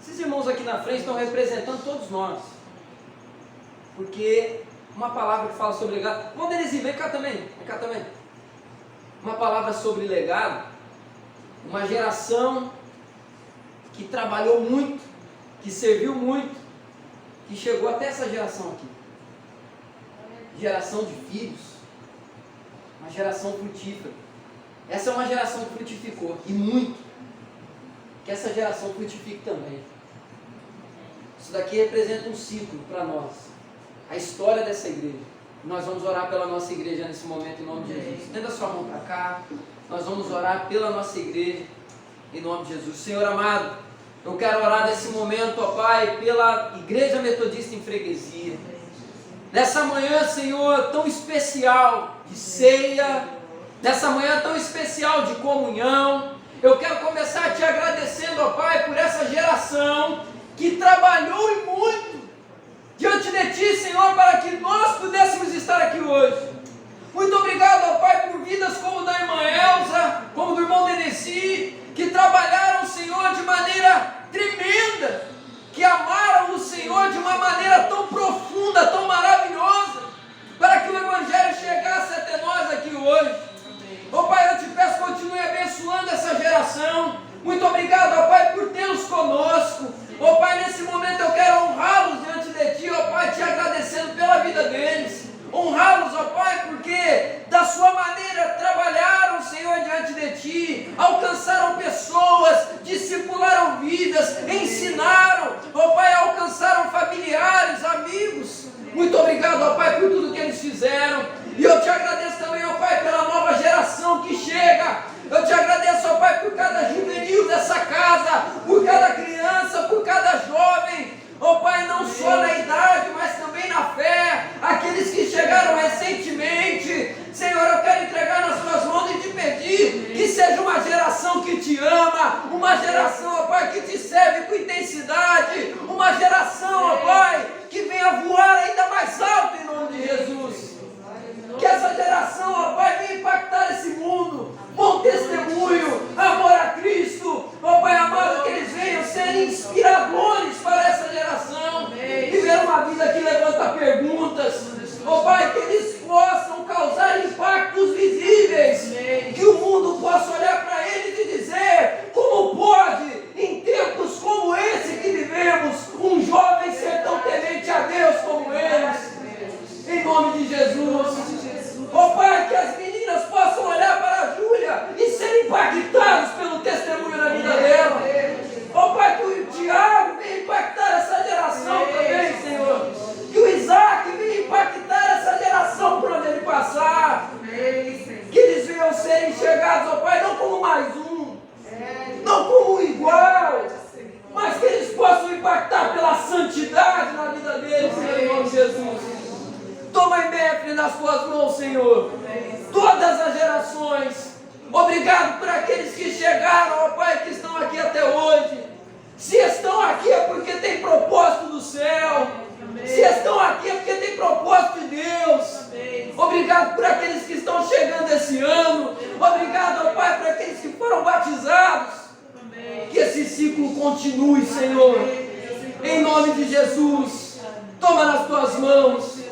Speaker 2: Esses irmãos aqui na frente estão representando todos nós. Porque uma palavra que fala sobre legado. Irmão Denise, vem cá também. Vem cá também. Uma palavra sobre legado. Uma geração que trabalhou muito, que serviu muito, que chegou até essa geração aqui. Geração de filhos. Uma geração frutífera. Essa é uma geração que frutificou. E muito. Que essa geração frutifique também. Isso daqui representa um ciclo para nós. A história dessa igreja. Nós vamos orar pela nossa igreja nesse momento em nome de Jesus. Estenda a sua mão para cá. Nós vamos orar pela nossa igreja em nome de Jesus. Senhor amado, eu quero orar nesse momento, ó Pai, pela Igreja Metodista em Freguesia. Nessa manhã, Senhor, tão especial de ceia, nessa manhã tão especial de comunhão, eu quero começar te agradecendo, ó Pai, por essa geração que trabalhou e muito diante de Ti, Senhor, para que nós pudéssemos estar aqui hoje. Muito obrigado, ó Pai, por vidas como da irmã Elsa, como do irmão Denesi, que trabalharam, Senhor, de maneira tremenda, que amaram o Senhor de uma maneira tão profunda, tão maravilhosa, para que o Evangelho chegasse até nós aqui hoje. Ó Pai, eu te peço, continue abençoando essa geração. Muito obrigado, ó Pai, por tê-los conosco. Ó Pai, nesse momento eu quero honrá-los diante de Ti, ó Pai, te agradecendo pela vida deles. Honrá-los, ó Pai, porque da sua maneira trabalharam, Senhor, diante de Ti, alcançaram pessoas, discipularam vidas, ensinaram, ó Pai, alcançaram familiares, amigos. Muito obrigado, ó Pai, por tudo que eles fizeram. E eu te agradeço também, ó Pai, pela nova geração que chega. Eu te agradeço, ó Pai, por cada juvenil dessa casa, por cada criança, por cada jovem. Ó Pai, não só na idade, mas também na fé, aqueles que chegaram recentemente. Senhor, eu quero entregar nas tuas mãos e te pedir que seja uma geração que te ama, uma geração, ó Pai, que te serve com intensidade, uma geração, ó Pai, que venha voar ainda mais alto em nome de Jesus. Que essa geração, ó Pai, venha impactar esse mundo, bom testemunho, amor a Cristo, ó Pai amado, que eles venham ser inspiradores para essa geração, viver uma vida que levanta perguntas, ó Pai, que eles possam causar impactos visíveis, que o mundo possa olhar para eles e dizer, como pode, em tempos como esse que vivemos, um jovem ser tão temente a Deus como eles, em nome de Jesus. Ó Pai, que as meninas possam olhar para a Júlia e serem impactados pelo testemunho na vida dela. Ó Pai, que o Tiago venha impactar essa geração também, Senhor. Que o Isaac venha impactar essa geração por onde ele passar. Que eles venham ser enxergados, ó Pai, não como mais um, não como um igual, mas que eles possam impactar pela santidade na vida deles, Senhor, em nome de Jesus. Toma em bem nas tuas mãos, Senhor, todas as gerações. Obrigado por aqueles que chegaram, ó Pai, que estão aqui até hoje. Se estão aqui é porque tem propósito do céu. Se estão aqui é porque tem propósito de Deus. Obrigado por aqueles que estão chegando esse ano. Obrigado, ó Pai, por aqueles que foram batizados. Que esse ciclo continue, Senhor, em nome de Jesus. Toma nas tuas mãos.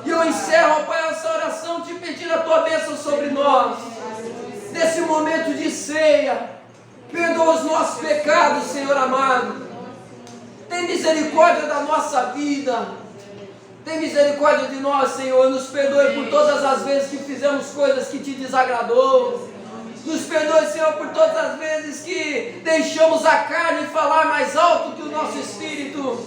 Speaker 2: E eu encerro, ó Pai, essa oração
Speaker 3: coração te pedindo a tua bênção sobre nós. Nesse momento de ceia, perdoa os nossos pecados, Senhor amado. Tem misericórdia da nossa vida. Tem misericórdia de nós, Senhor. Nos perdoe por todas as vezes que fizemos coisas que te desagradou. Nos perdoe, Senhor, por todas as vezes que deixamos a carne falar mais alto que o nosso espírito.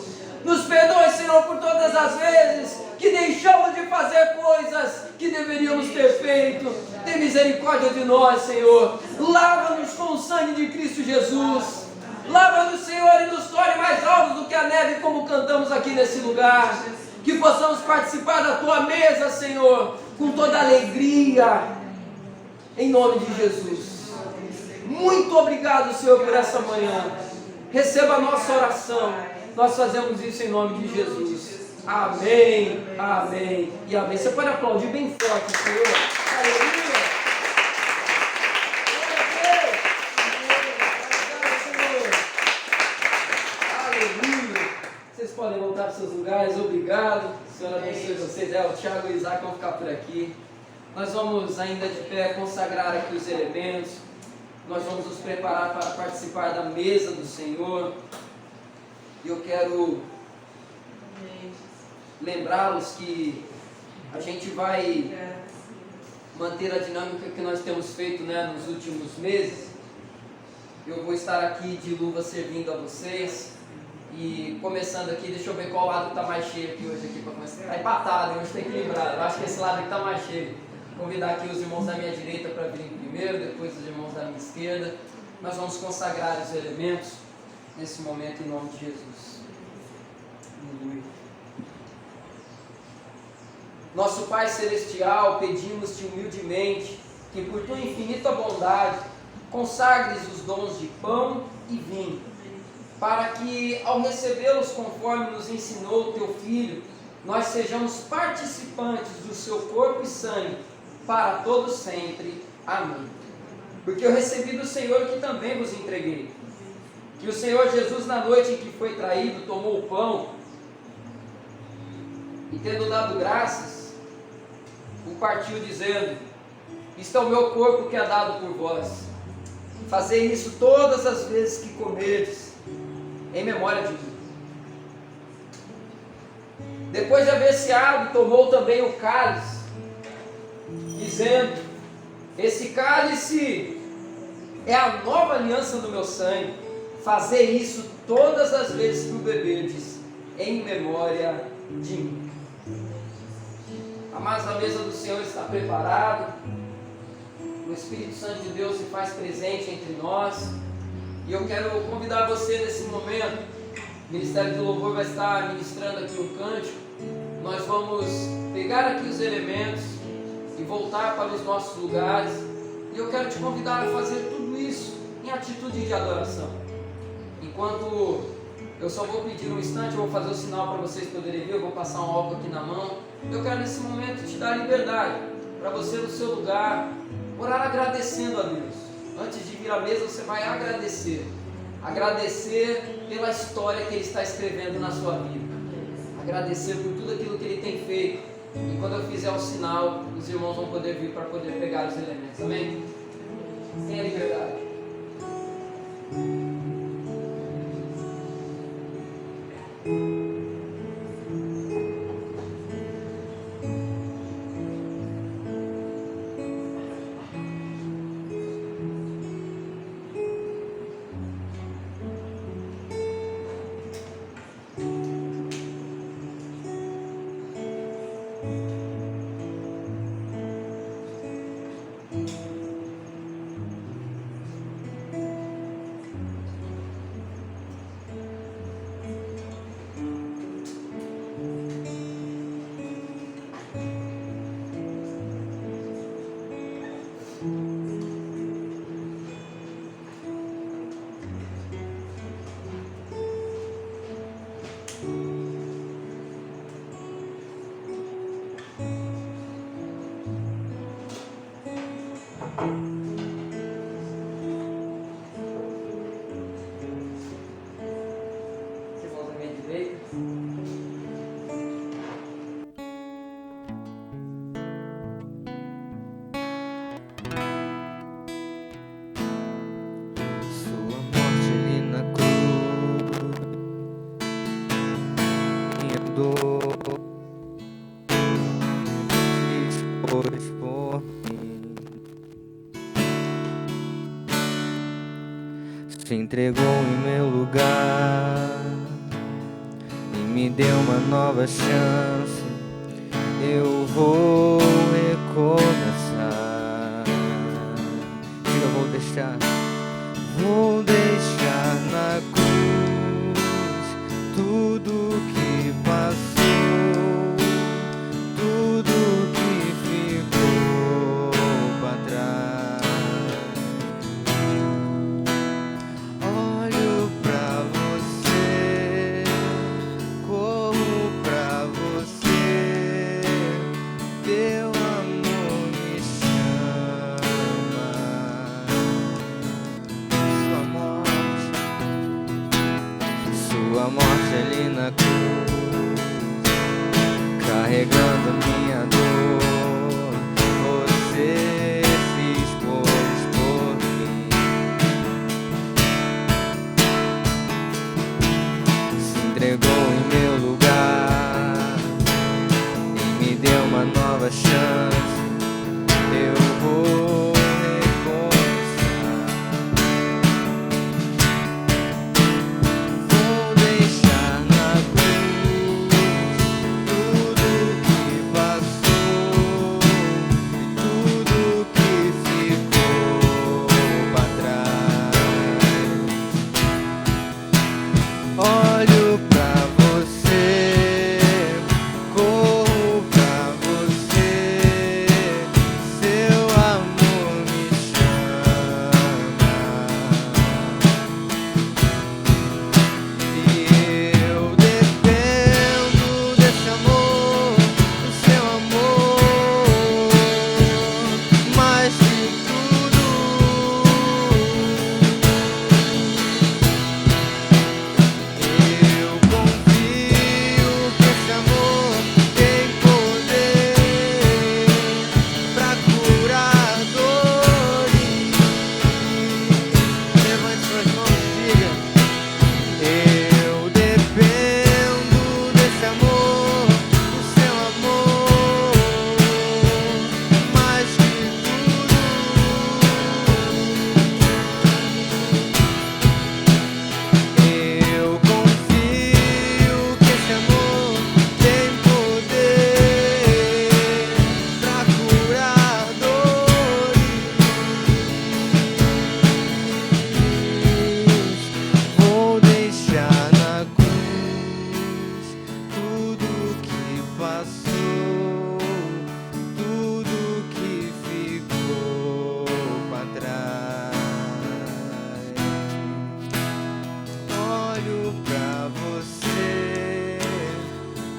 Speaker 3: Nos perdoe, Senhor, por todas as vezes que deixamos de fazer coisas que deveríamos ter feito. Tem misericórdia de nós, Senhor. Lava-nos com o sangue de Cristo Jesus. Lava-nos, Senhor, e nos torne mais altos do que a neve, como cantamos aqui nesse lugar. Que possamos participar da tua mesa, Senhor, com toda alegria, em nome de Jesus. Muito obrigado, Senhor, por essa manhã. Receba a nossa oração. Nós fazemos isso em nome de Jesus. Amém, amém e amém. Você pode aplaudir bem forte, Senhor. Aleluia. Aleluia. Vocês podem voltar para os seus lugares. Obrigado. O Senhor abençoe vocês. O Thiago e o Isaac vão ficar por aqui. Nós vamos ainda de pé consagrar aqui os elementos. Nós vamos nos preparar para participar da mesa do Senhor. E eu quero lembrá-los que a gente vai manter a dinâmica que nós temos feito, nos últimos meses. Eu vou estar aqui de luva servindo a vocês. E começando aqui, deixa eu ver qual lado está mais cheio aqui hoje para começar. Está empatado, hoje está equilibrado. Eu acho que esse lado aqui está mais cheio. Vou convidar aqui os irmãos da minha direita para virem primeiro, depois os irmãos da minha esquerda. Nós vamos consagrar os elementos nesse momento em nome de Jesus. Aleluia. Nosso Pai Celestial, pedimos-te humildemente que por tua infinita bondade consagres os dons de pão e vinho, para que ao recebê-los conforme nos ensinou o teu Filho, nós sejamos participantes do seu corpo e sangue para todos sempre. Amém. Porque eu recebi do Senhor que também vos entreguei, que o Senhor Jesus, na noite em que foi traído, tomou o pão e, tendo dado graças, o partiu dizendo: isto é o meu corpo que é dado por vós. Fazei isso todas as vezes que comerdes, em memória de mim. Depois de haver ceado, tomou também o cálice, dizendo: esse cálice é a nova aliança do meu sangue. Fazei isso todas as vezes que o beberdes, em memória de mim. Amados, a mesa do Senhor está preparada. O Espírito Santo de Deus se faz presente entre nós. E eu quero convidar você nesse momento. O Ministério do Louvor vai estar ministrando aqui um cântico. Nós vamos pegar aqui os elementos e voltar para os nossos lugares. E eu quero te convidar a fazer tudo isso em atitude de adoração. Enquanto eu só vou pedir um instante, eu vou fazer o sinal para vocês poderem ver, eu vou passar um álcool aqui na mão. Eu quero nesse momento te dar liberdade para você no seu lugar orar agradecendo a Deus. Antes de vir à mesa você vai agradecer. Agradecer pela história que Ele está escrevendo na sua vida. Agradecer por tudo aquilo que Ele tem feito. E quando eu fizer o sinal, os irmãos vão poder vir para poder pegar os elementos. Amém? Tenha liberdade.
Speaker 4: dor, expôs por mim. Se entregou em meu lugar e me deu uma nova chance. Eu vou recomeçar. Diga, vou deixar na cruz tudo que passou, tudo que ficou pra trás. Olho pra você, corro pra você, teu amor me chama. Sua morte ali na cruz, carregando minha dor, você se expôs por mim. Se entregou em meu lugar e me deu uma nova chance. Eu vou recomeçar. Vou deixar na cruz tudo que passou e tudo que ficou pra trás. Olho pra você, corro pra você, seu amor me chama. E eu dependo desse amor, do seu amor, mais que tudo. Eu confio que esse amor tem poder pra curar dores. Levante suas mãos e diga: eu dependo desse amor, do seu amor, mais que tudo. Eu confio que esse amor tem poder pra curar dores. Vou deixar na cruz tudo que passou, tudo que ficou pra trás. Olho pra você,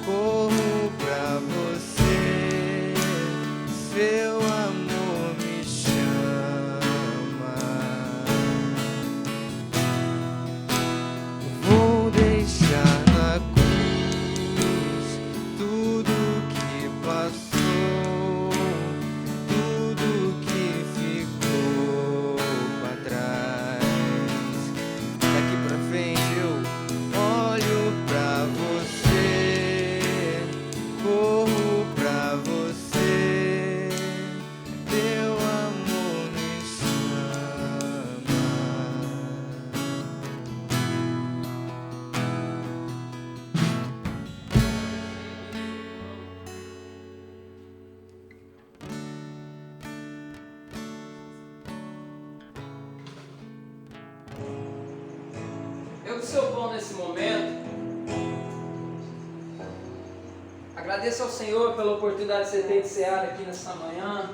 Speaker 4: corro pra você, seu amor me chama. Vou deixar na cruz tudo que passou, tudo que ficou pra trás. Daqui pra frente eu olho pra você, corro pra você, teu amor me chama.
Speaker 3: Eu que seu pão nesse momento, agradeço ao Senhor pela oportunidade que você tem de cear aqui nessa manhã,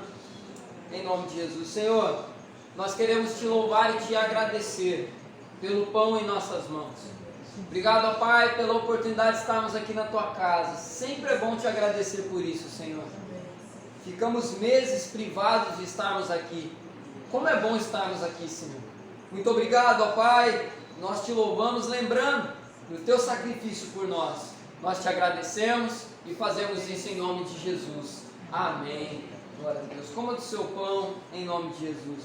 Speaker 3: em nome de Jesus. Senhor, nós queremos te louvar e te agradecer pelo pão em nossas mãos. Obrigado, ó Pai, pela oportunidade de estarmos aqui na tua casa. Sempre é bom te agradecer por isso, Senhor. Ficamos meses privados de estarmos aqui. Como é bom estarmos aqui, Senhor. Muito obrigado, ó Pai. Nós te louvamos lembrando do teu sacrifício por nós. Nós te agradecemos e fazemos isso em nome de Jesus. Amém. Glória a Deus. Coma do seu pão em nome de Jesus.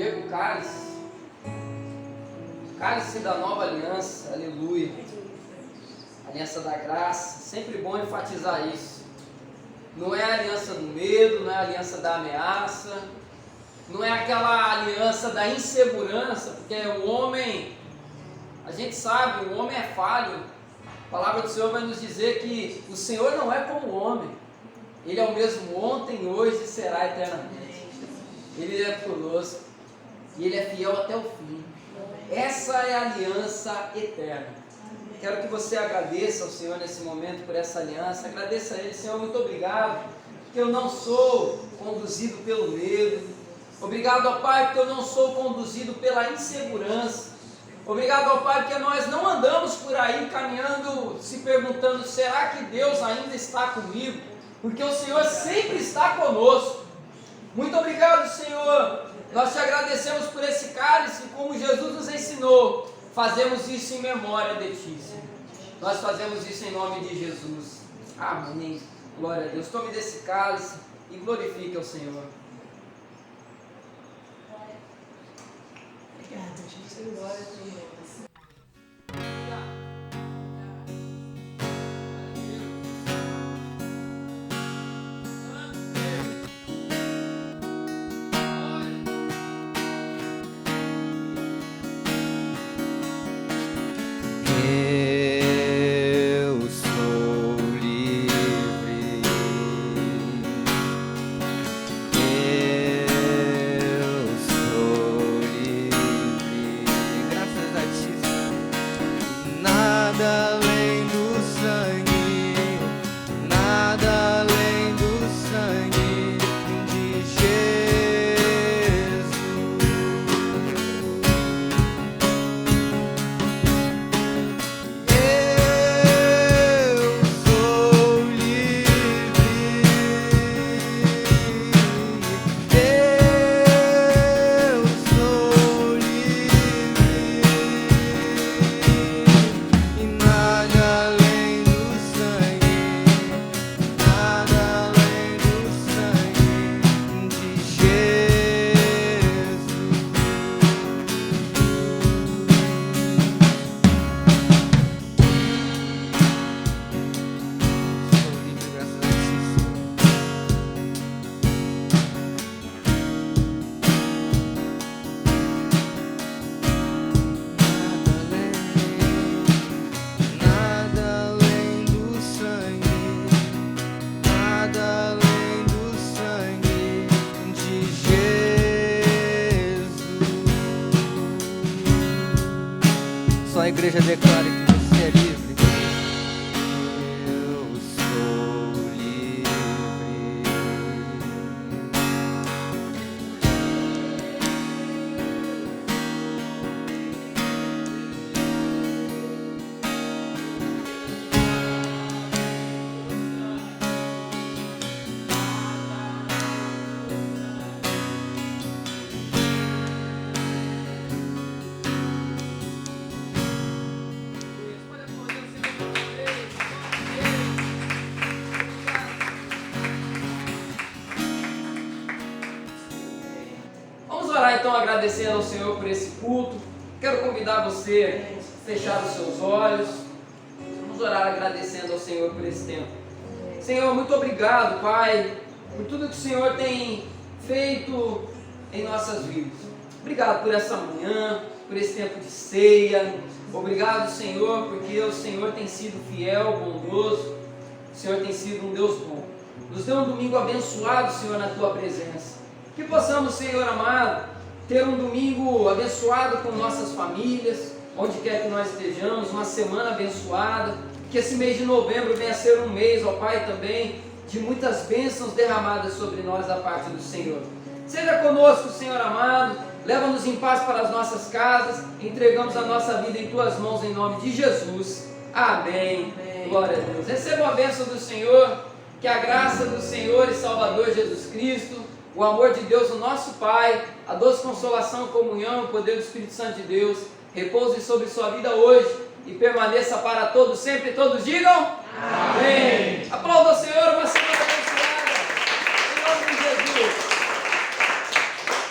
Speaker 3: erga o cálice da nova aliança, aleluia, aliança da graça. Sempre bom enfatizar isso. Não é a aliança do medo, não é a aliança da ameaça, não é aquela aliança da insegurança, porque o homem, a gente sabe, o homem é falho. A palavra do Senhor vai nos dizer que o Senhor não é como o homem. Ele é o mesmo ontem, hoje e será eternamente. Ele é conosco e Ele é fiel até o fim. Essa é a aliança eterna. Quero que você agradeça ao Senhor nesse momento por essa aliança. Agradeça a Ele. Senhor, muito obrigado, porque eu não sou conduzido pelo medo. Obrigado, ó Pai, porque eu não sou conduzido pela insegurança. Obrigado, ó Pai, porque nós não andamos por aí caminhando, se perguntando, será que Deus ainda está comigo? Porque o Senhor sempre está conosco. Muito obrigado, Senhor. Nós te agradecemos por esse cálice, como Jesus nos ensinou. Fazemos isso em memória de Ti, Senhor. Nós fazemos isso em nome de Jesus. Amém. Glória a Deus. Tome desse cálice e glorifique ao Senhor.
Speaker 5: Obrigada, gente. Glória a Deus.
Speaker 4: Eu sou livre. Eu sou livre. Graças a Ti. Nada além do sangue, nada além do sangue de Jesus. Eu sou livre. Eu sou livre. E nada além do sangue, nada além do sangue de Jesus. Sou livre graças a Ti, Senhor. Nada além do sangue, nada além do sangue de Jesus. Só a igreja declara que você é livre. Eu sou livre.
Speaker 3: Vamos orar então, agradecendo ao Senhor por esse culto. Quero convidar você a fechar os seus olhos. Vamos orar agradecendo ao Senhor por esse tempo. Senhor, muito obrigado, Pai, por tudo que o Senhor tem feito em nossas vidas. Obrigado por essa manhã, por esse tempo de ceia. Obrigado, Senhor, porque o Senhor tem sido fiel, bondoso. O Senhor tem sido um Deus bom. Nos deu um domingo abençoado, Senhor, na Tua presença. Que possamos, Senhor amado, ter um domingo abençoado com nossas famílias, onde quer que nós estejamos, uma semana abençoada. Que esse mês de novembro venha a ser um mês, ó Pai, também de muitas bênçãos derramadas sobre nós da parte do Senhor. Seja conosco, Senhor amado, leva-nos em paz para as nossas casas, entregamos a nossa vida em Tuas mãos em nome de Jesus. Amém. Glória a Deus. Receba a bênção do Senhor, que a graça do Senhor e Salvador Jesus Cristo, o amor de Deus, o nosso Pai, a doce consolação, comunhão, o poder do Espírito Santo de Deus, repouse sobre sua vida hoje e permaneça para todos sempre. Todos digam amém. Aplauda o Senhor, uma semana